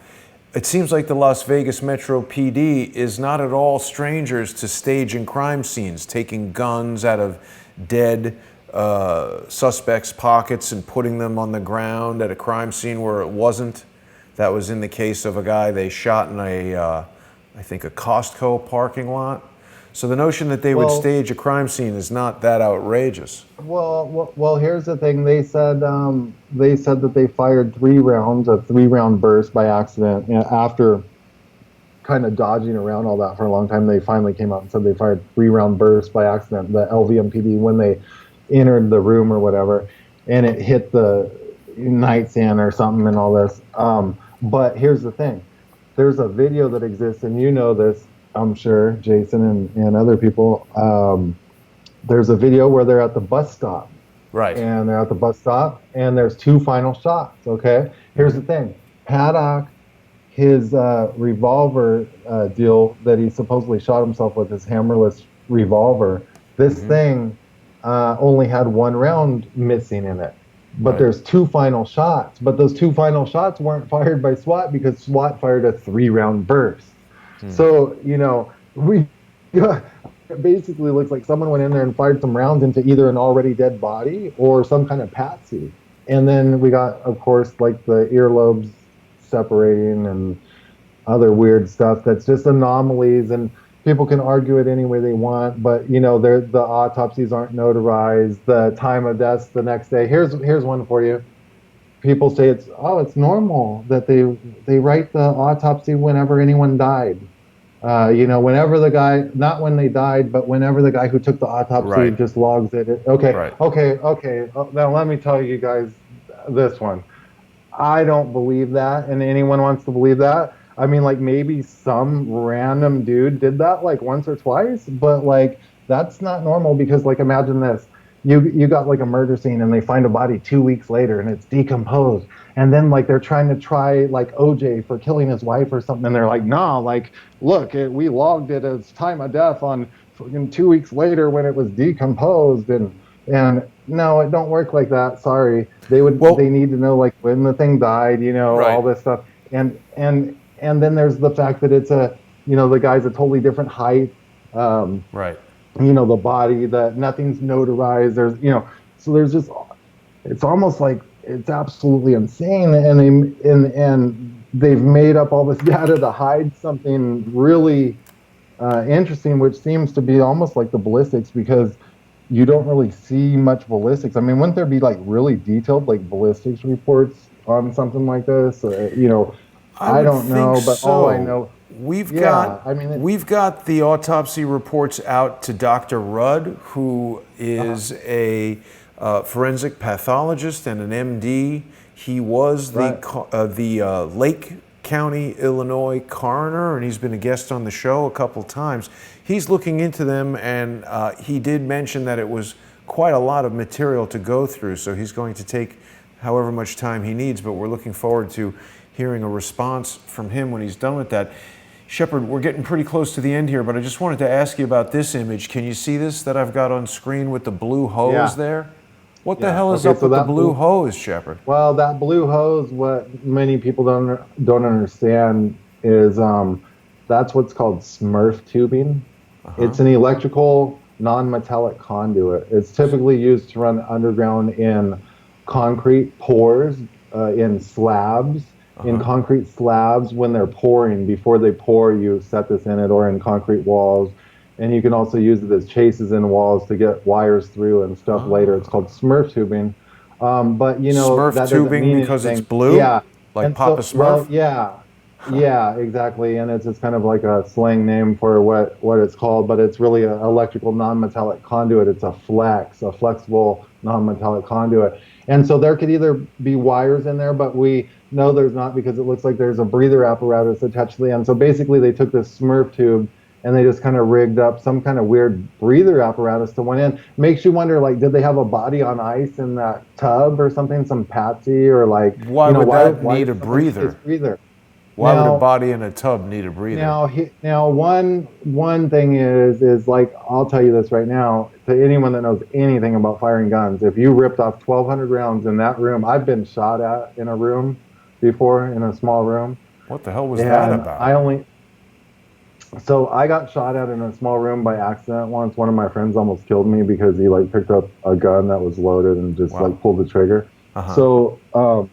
It seems like the Las Vegas Metro PD is not at all strangers to staging crime scenes, taking guns out of dead suspects' pockets and putting them on the ground at a crime scene where it wasn't. That was in the case of a guy they shot in I think a Costco parking lot. So the notion that they would stage a crime scene is not that outrageous. Well, here's the thing. They said that they fired 3 rounds, a 3-round burst by accident. And after kind of dodging around all that for a long time, they finally came out and said they fired 3-round bursts by accident. The LVMPD, when they entered the room or whatever, and it hit the nightstand or something and all this. But here's the thing. There's a video that exists, and you know this, I'm sure, Jason and other people. There's a video where they're at the bus stop. Right. And they're at the bus stop, and there's 2 final shots, okay? Here's the thing. Paddock, his revolver deal that he supposedly shot himself with, his hammerless revolver, this thing only had 1 round missing in it. But there's 2 final shots. But those 2 final shots weren't fired by SWAT because SWAT fired a 3-round burst. So, it basically looks like someone went in there and fired some rounds into either an already dead body or some kind of patsy. And then we got, of course, like the earlobes separating and other weird stuff that's just anomalies, and people can argue it any way they want, but the autopsies aren't notarized. The time of death the next day. Here's one for you. People say it's normal that they write the autopsy whenever anyone died. Whenever the guy, not when they died, but whenever the guy who took the autopsy just logs it. Okay. Now let me tell you guys this one. I don't believe that, and anyone wants to believe that. I mean, like, maybe some random dude did that like once or twice, but like that's not normal because, like, imagine this. You got like a murder scene and they find a body 2 weeks later and it's decomposed, and then like they're trying to try like OJ for killing his wife or something, and they're like, nah, like, look, we logged it as time of death on fucking 2 weeks later when it was decomposed, and no, it don't work like that. Sorry, they need to know like when the thing died, all this stuff, and then there's the fact that it's the guy's a totally different height. The body, that nothing's notarized. So there's just, it's almost like it's absolutely insane, and they've made up all this data to hide something really interesting, which seems to be almost like the ballistics, because you don't really see much ballistics. I mean, wouldn't there be like really detailed like ballistics reports on something like this? I don't know, but all I know. We've got the autopsy reports out to Dr. Rudd, who is a forensic pathologist and an MD. He was the Lake County, Illinois coroner, and he's been a guest on the show a couple times. He's looking into them, and he did mention that it was quite a lot of material to go through, so he's going to take however much time he needs, but we're looking forward to hearing a response from him when he's done with that. Shepard, we're getting pretty close to the end here, but I just wanted to ask you about this image. Can you see this that I've got on screen with the blue hose there? What the hell is up with the blue hose, Shepard? Well, that blue hose, what many people don't understand is that's what's called Smurf tubing. It's an electrical non-metallic conduit. It's typically used to run underground in concrete pours, in slabs, in concrete slabs when they're pouring. Before they pour, you set this in it, or in concrete walls. And you can also use it as chases in walls to get wires through and stuff later. It's called Smurf tubing. But you know, Smurf that doesn't tubing mean because it's anything. blue, Yeah. like And Papa so, well, Smurf. yeah, yeah, exactly. And it's just kind of like a slang name for what it's called, but it's really an electrical non-metallic conduit. It's a flexible non-metallic conduit. And so there could either be wires in there, but we know there's not, because it looks like there's a breather apparatus attached to the end. So basically they took this Smurf tube and they just kind of rigged up some kind of weird breather apparatus to one end. Makes you wonder, like, did they have a body on ice in that tub or something, some patsy, or like, Why you know, would that why need did a someone need this breather? breather? Why would a Now, body in a tub need a breather? now, one thing is like, I'll tell you this right now, to anyone that knows anything about firing guns, if you ripped off 1,200 rounds in that room, I've been shot at in a room before, in a small room, What the hell was that and about? so I got shot at in a small room by accident once. One of my friends almost killed me because he like picked up a gun that was loaded and just Wow. like pulled the trigger. Uh-huh. So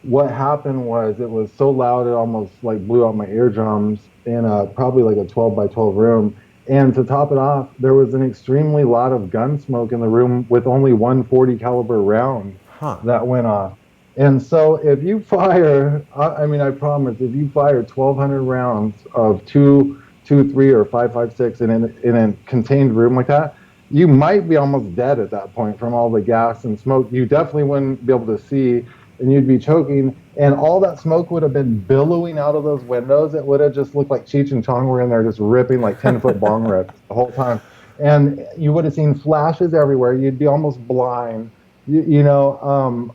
what happened was, it was so loud it almost like blew out my eardrums in a probably like a 12 by 12 room. And to top it off, there was an extremely lot of gun smoke in the room with only 140 caliber round Huh. that went off. And so if you fire, I mean, I promise, if you fire 1,200 rounds of 223 or 5.56 in a contained room like that, you might be almost dead at that point from all the gas and smoke. You definitely wouldn't be able to see, and you'd be choking, and all that smoke would have been billowing out of those windows. It would have just looked like Cheech and Chong were in there just ripping like 10-foot bong rips the whole time. And you would have seen flashes everywhere. You'd be almost blind. You know,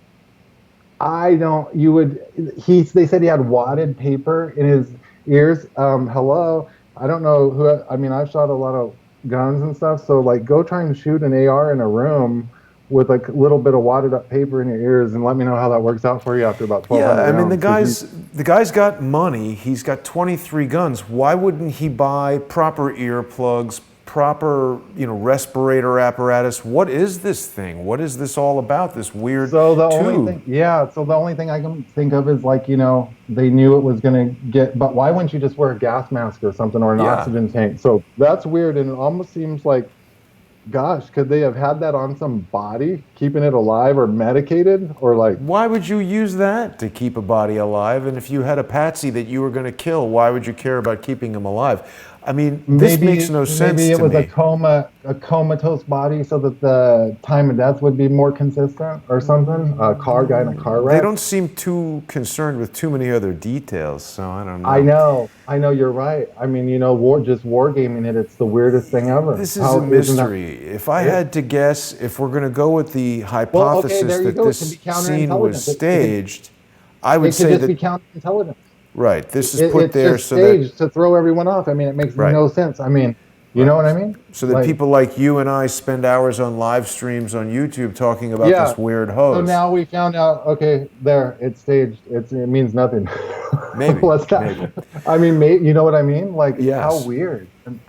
I don't, you would, they said he had wadded paper in his ears. Hello. I don't know who, I mean, I've shot a lot of guns and stuff. So like, go try and shoot an AR in a room with like a little bit of wadded up paper in your ears, and let me know how that works out for you after about 1,200 Yeah, I mean, rounds. the guy's got money. He's got 23 guns. Why wouldn't he buy proper earplugs, proper, you know, respirator apparatus? What is this thing? What is this all about? This weird So the tube? only thing, yeah. So the only thing I can think of is like, you know, they knew it was gonna get. But why wouldn't you just wear a gas mask or something, or an Yeah. oxygen tank? So that's weird, and it almost seems like, gosh, could they have had that on some body, keeping it alive, or medicated, or like? Why would you use that to keep a body alive? And if you had a patsy that you were going to kill, why would you care about keeping him alive? I mean, this makes no sense Maybe it to was me. a comatose body, so that the time of death would be more consistent, or something. A car guy in a car They wreck. don't seem too concerned with too many other details, so I don't know. I know, you're right. I mean, you know, just wargaming it, it's the weirdest thing ever. This is How a isn't that? mystery. If I had to guess, if we're going to go with the Well, okay, hypothesis there you that go. It can this be scene was counterintelligence. staged, I would It could say just be that, counterintelligence. right, this is put It's there just so that, staged to throw everyone off. I mean, it makes right, no sense. I mean, you right. know what I mean? So that Like, people like you and I spend hours on live streams on YouTube talking about yeah. this weird So hose. now we found out. Okay, there, it's staged. It means nothing. Maybe, What's that? maybe. I mean, you know what I mean? Like, how Yes. weird.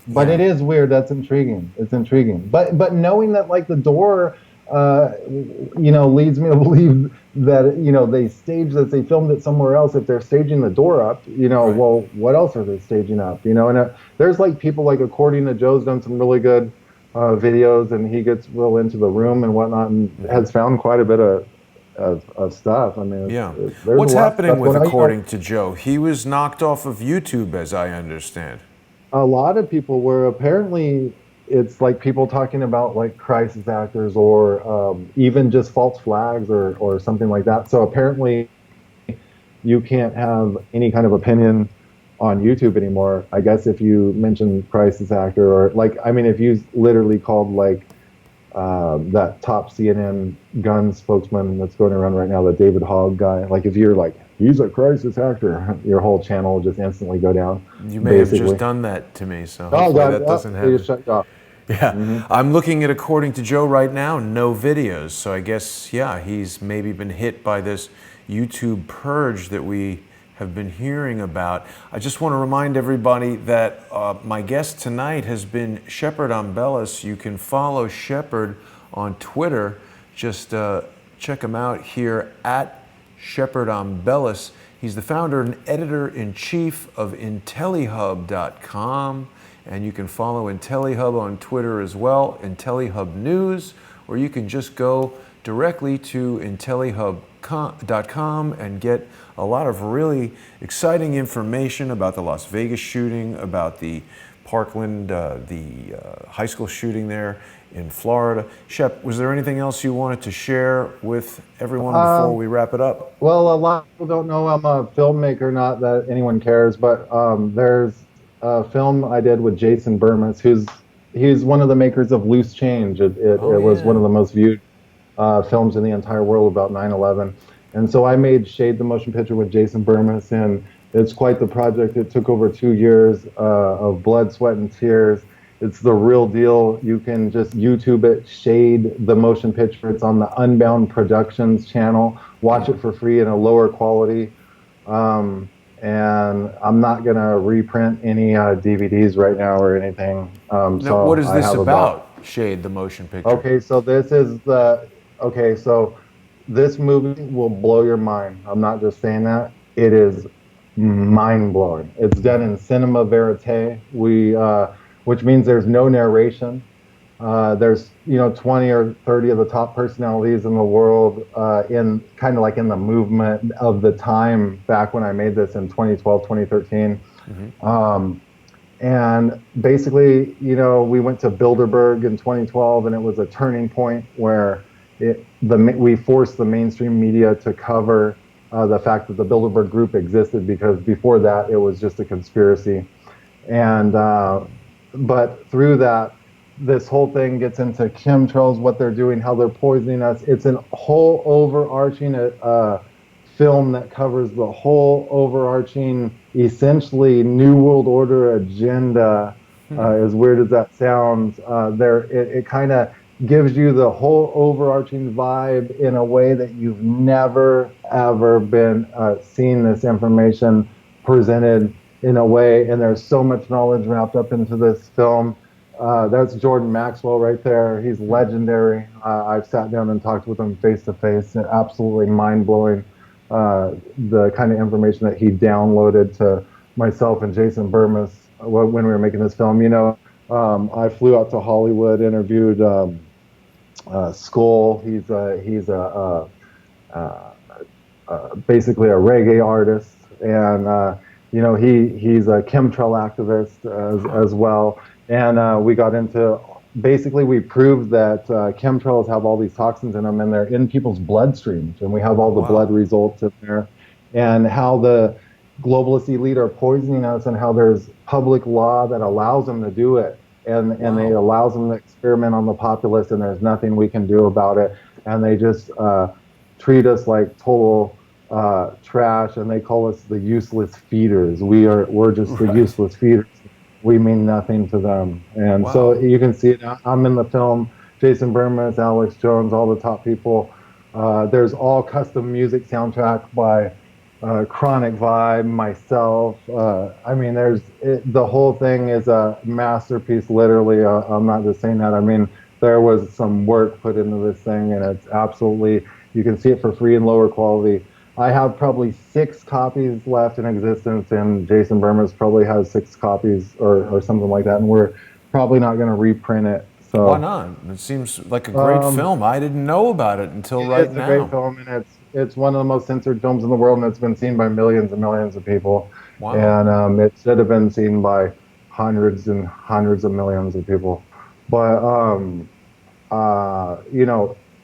But Yeah. it is weird. That's intriguing. It's intriguing. But knowing that, like, the door, you know, leads me to believe that, you know, they staged this, they filmed it somewhere else. If they're staging the door up, you know, Right. well, what else are they staging up? You know, and there's like people, like, according to Joe's done some really good videos, and he gets real into the room and whatnot, and has found quite a bit of stuff. I mean, Yeah. there's What's a lot of happening stuff with going on. According to Joe? He was knocked off of YouTube, as I understand. A lot of people were, apparently, it's like people talking about like crisis actors, or even just false flags, or something like that. So apparently you can't have any kind of opinion on YouTube anymore. I guess if you mention crisis actor, or like, I mean, if you literally called like that top CNN gun spokesman that's going around right now, the David Hogg guy, like if you're like, he's a crisis actor, your whole channel will just instantly go down. You may have basically. just done that to me, so Oh hopefully God! that doesn't They happen. just shut you off. Yeah, I'm looking at According to Joe right now, no videos. So I guess, yeah, he's maybe been hit by this YouTube purge that we have been hearing about. I just want to remind everybody that my guest tonight has been Shepard Ambellas. You can follow Shepard on Twitter. Just check him out here at Shepard Ambellas. He's the founder and editor-in-chief of Intellihub.com, and you can follow Intellihub on Twitter as well, Intellihub News, or you can just go directly to Intellihub.com and get a lot of really exciting information about the Las Vegas shooting, about the Parkland, the high school shooting there in Florida. Shep, was there anything else you wanted to share with everyone before we wrap it up? Well, a lot of people don't know I'm a filmmaker, not that anyone cares, but there's a film I did with Jason Burmis, he's one of the makers of Loose Change. It was one of the most viewed films in the entire world about 9/11. And so I made Shade the motion picture with Jason Burmis, and it's quite the project. It took over 2 years of blood, sweat, and tears. It's the real deal. You can just YouTube it, Shade the motion picture. It's on the Unbound Productions channel. Watch it for free in a lower quality. And I'm not going to reprint any DVDs right now or anything. Now, so what is this about, Shade the motion picture? Okay, so this movie will blow your mind. I'm not just saying that. It is mind-blowing. It's done in cinema verite, which means there's no narration. There's 20 or 30 of the top personalities in the world in kind of like in the movement of the time back when I made this in 2012, 2013. And basically, we went to Bilderberg in 2012, and it was a turning point where we forced the mainstream media to cover the fact that the Bilderberg Group existed, because before that it was just a conspiracy. And but through that, this whole thing gets into chemtrails, what they're doing, how they're poisoning us. It's an whole overarching film that covers the whole overarching, essentially, New World Order agenda. As weird as that sounds, it kind of gives you the whole overarching vibe in a way that you've never ever been seeing this information presented in a way, and there's so much knowledge wrapped up into this film. That's Jordan Maxwell right there. He's legendary. I've sat down and talked with him face to face. Absolutely mind-blowing, the kind of information that he downloaded to myself and Jason Burmis when we were making this film. I flew out to Hollywood, interviewed Skull. He's basically a reggae artist, and he's a chemtrail activist as well. And we got into, basically we proved that chemtrails have all these toxins in them, and they're in people's bloodstreams, and we have all the blood results in there, and how the globalist elite are poisoning us, and how there's public law that allows them to do it, and they allows them to experiment on the populace, and there's nothing we can do about it, and they just treat us like total trash, and they call us the useless feeders. We're just the useless feeders. We mean nothing to them. And so you can see it. I'm in the film. Jason Burmis, Alex Jones, all the top people. There's all custom music soundtrack by Chronic Vibe, myself. The whole thing is a masterpiece, literally. I'm not just saying that. I mean, there was some work put into this thing, and it's absolutely, you can see it for free in lower quality. I have probably 6 copies left in existence, and Jason Burmis probably has 6 copies or something like that, and we're probably not going to reprint it. So why not? It seems like a great film. I didn't know about it until right now. It's a great film, and it's one of the most censored films in the world, and it's been seen by millions and millions of people. And it should have been seen by hundreds and hundreds of millions of people. But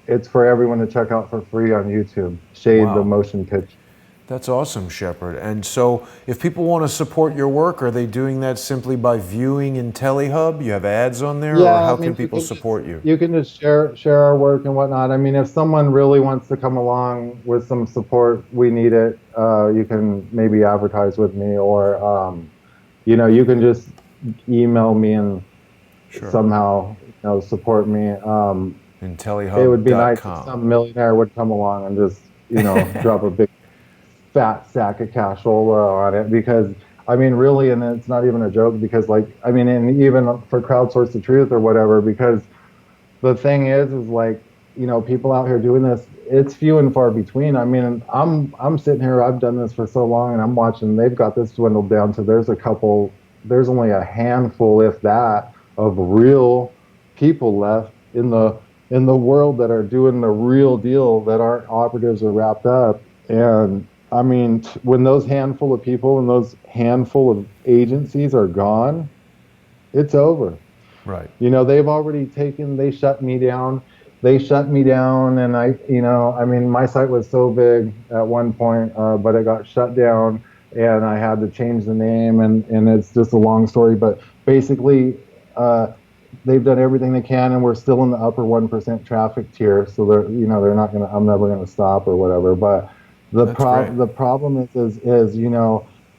it's for everyone to check out for free on YouTube. Shade the motion picture. That's awesome, Shepard. And so if people want to support your work, are they doing that simply by viewing Intellihub? You have ads on there, or how can people support you? You can just share our work and whatnot. I mean, if someone really wants to come along with some support, we need it. You can maybe advertise with me, or you can just email me and somehow support me. Intellihub.com. It would be nice if some millionaire would come along and just, drop a big fat sack of cashola on it, because, I mean, really, and it's not even a joke, because, and even for Crowdsource the Truth or whatever, because the thing is people out here doing this, it's few and far between. I mean, I'm sitting here. I've done this for so long, and I'm watching. They've got this dwindled down to there's only a handful, if that, of real people left in the world that are doing the real deal, that aren't operatives or wrapped up. And I mean, when those handful of people and those handful of agencies are gone, it's over. Right. You know, they shut me down. They shut me down, and I mean, my site was so big at one point, but it got shut down, and I had to change the name, and it's just a long story. But basically, they've done everything they can, and we're still in the upper 1% traffic tier. So they're not gonna. I'm never gonna stop or whatever. But the problem is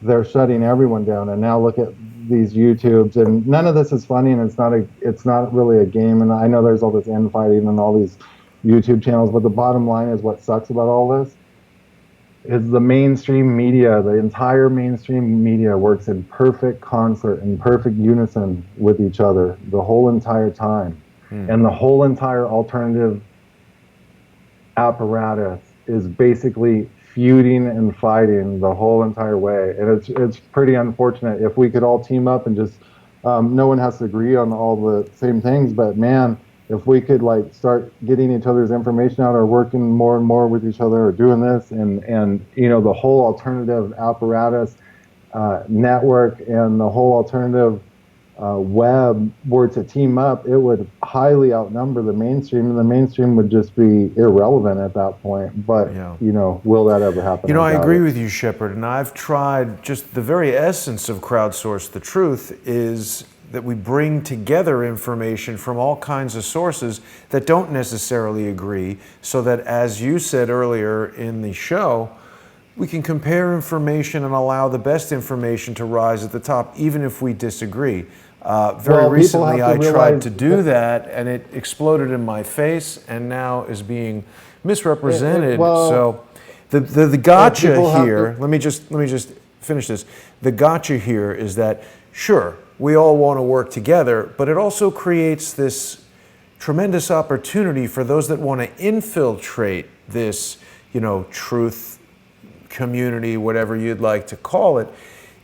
they're shutting everyone down, and now look at these YouTubes, and none of this is funny, and it's not really a game. And I know there's all this infighting and all these YouTube channels, but the bottom line is what sucks about all this is the mainstream media. The entire mainstream media works in perfect concert, in perfect unison with each other the whole entire time. And the whole entire alternative apparatus is basically feuding and fighting the whole entire way. And it's pretty unfortunate. If we could all team up and just, no one has to agree on all the same things, but man, if we could like start getting each other's information out, or working more and more with each other, or doing this, and the whole alternative apparatus, network, and the whole alternative web were to team up, it would highly outnumber the mainstream, and the mainstream would just be irrelevant at that point. But will that ever happen? I agree with you, Shepard, and I've tried. Just the very essence of Crowdsource the Truth is that we bring together information from all kinds of sources that don't necessarily agree, so that, as you said earlier in the show, we can compare information and allow the best information to rise at the top, even if we disagree. Very recently, I tried to do that, and it exploded in my face, and now is being misrepresented. So the gotcha here. Let me just finish this. The gotcha here is that, sure, we all want to work together, but it also creates this tremendous opportunity for those that want to infiltrate this, truth community, whatever you'd like to call it.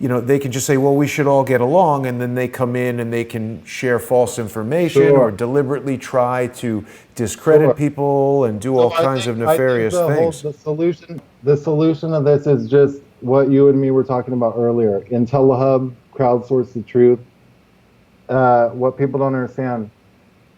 They can just say, well, we should all get along, and then they come in and they can share false information or deliberately try to discredit people and do all kinds of nefarious things. The solution of this is just what you and me were talking about earlier. Intellihub, Crowdsource the Truth. What people don't understand,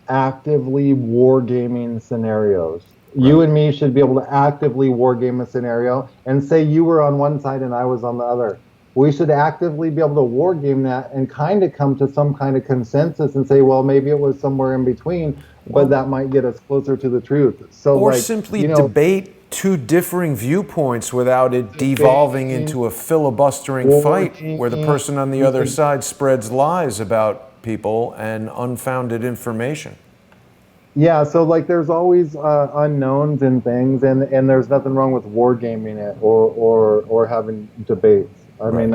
actively wargaming scenarios. Right. You and me should be able to actively wargame a scenario, and say you were on one side and I was on the other. We should actively be able to wargame that and kind of come to some kind of consensus and say, well, maybe it was somewhere in between, but that might get us closer to the truth. So, or simply debate two differing viewpoints without it devolving into a filibustering fight where the person on the other side spreads lies about people and unfounded information. Yeah, so like there's always unknowns in things, and there's nothing wrong with wargaming it or having debates. I mean,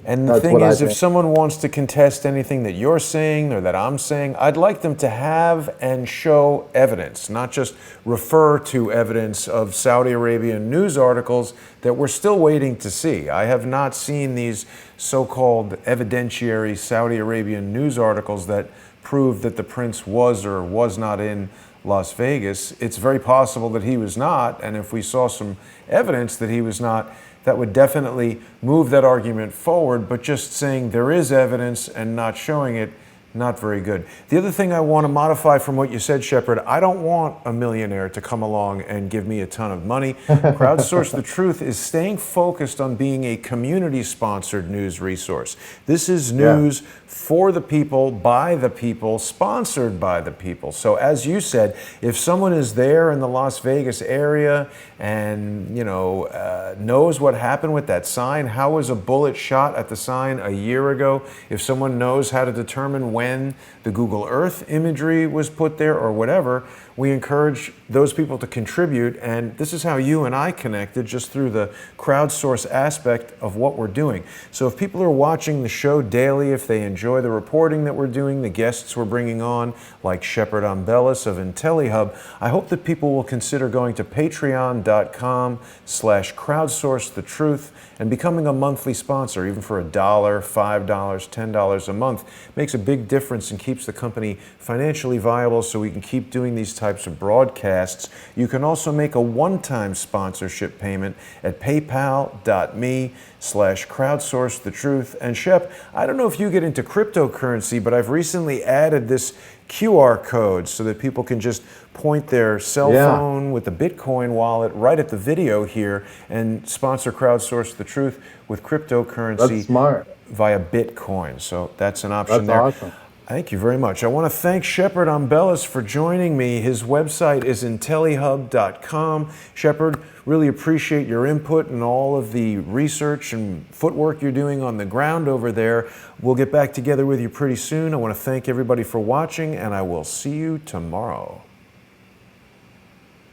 and the thing is, if someone wants to contest anything that you're saying or that I'm saying, I'd like them to have and show evidence, not just refer to evidence of Saudi Arabian news articles that we're still waiting to see. I have not seen these so-called evidentiary Saudi Arabian news articles that prove that the prince was or was not in Las Vegas. It's very possible that he was not, and if we saw some evidence that he was not, that would definitely move that argument forward. But just saying there is evidence and not showing it, not very good. The other thing I want to modify from what you said, Shepard, I don't want a millionaire to come along and give me a ton of money. Crowdsource the Truth is staying focused on being a community-sponsored news resource. This is news for the people, by the people, sponsored by the people. So as you said, if someone is there in the Las Vegas area and knows what happened with that sign, how was a bullet shot at the sign a year ago, if someone knows how to determine when the Google Earth imagery was put there or whatever, we encourage those people to contribute, and this is how you and I connected, just through the crowdsource aspect of what we're doing. So if people are watching the show daily, if they enjoy the reporting that we're doing, the guests we're bringing on, like Shepard Ambellas of Intellihub, I hope that people will consider going to patreon.com/crowdsourcethetruth and becoming a monthly sponsor, even for $1, $5, $10 a month. Makes a big difference and keeps the company financially viable so we can keep doing these types of broadcasts. You can also make a one-time sponsorship payment at paypal.me/crowdsourcethetruth. And Shep, I don't know if you get into cryptocurrency, but I've recently added this QR code so that people can just point their cell phone with the Bitcoin wallet right at the video here and sponsor Crowdsource the Truth with cryptocurrency. That's smart. Via Bitcoin. So that's an option there. That's awesome. Thank you very much. I want to thank Shepard Ambellas for joining me. His website is intellihub.com. Shepard, really appreciate your input and all of the research and footwork you're doing on the ground over there. We'll get back together with you pretty soon. I want to thank everybody for watching, and I will see you tomorrow.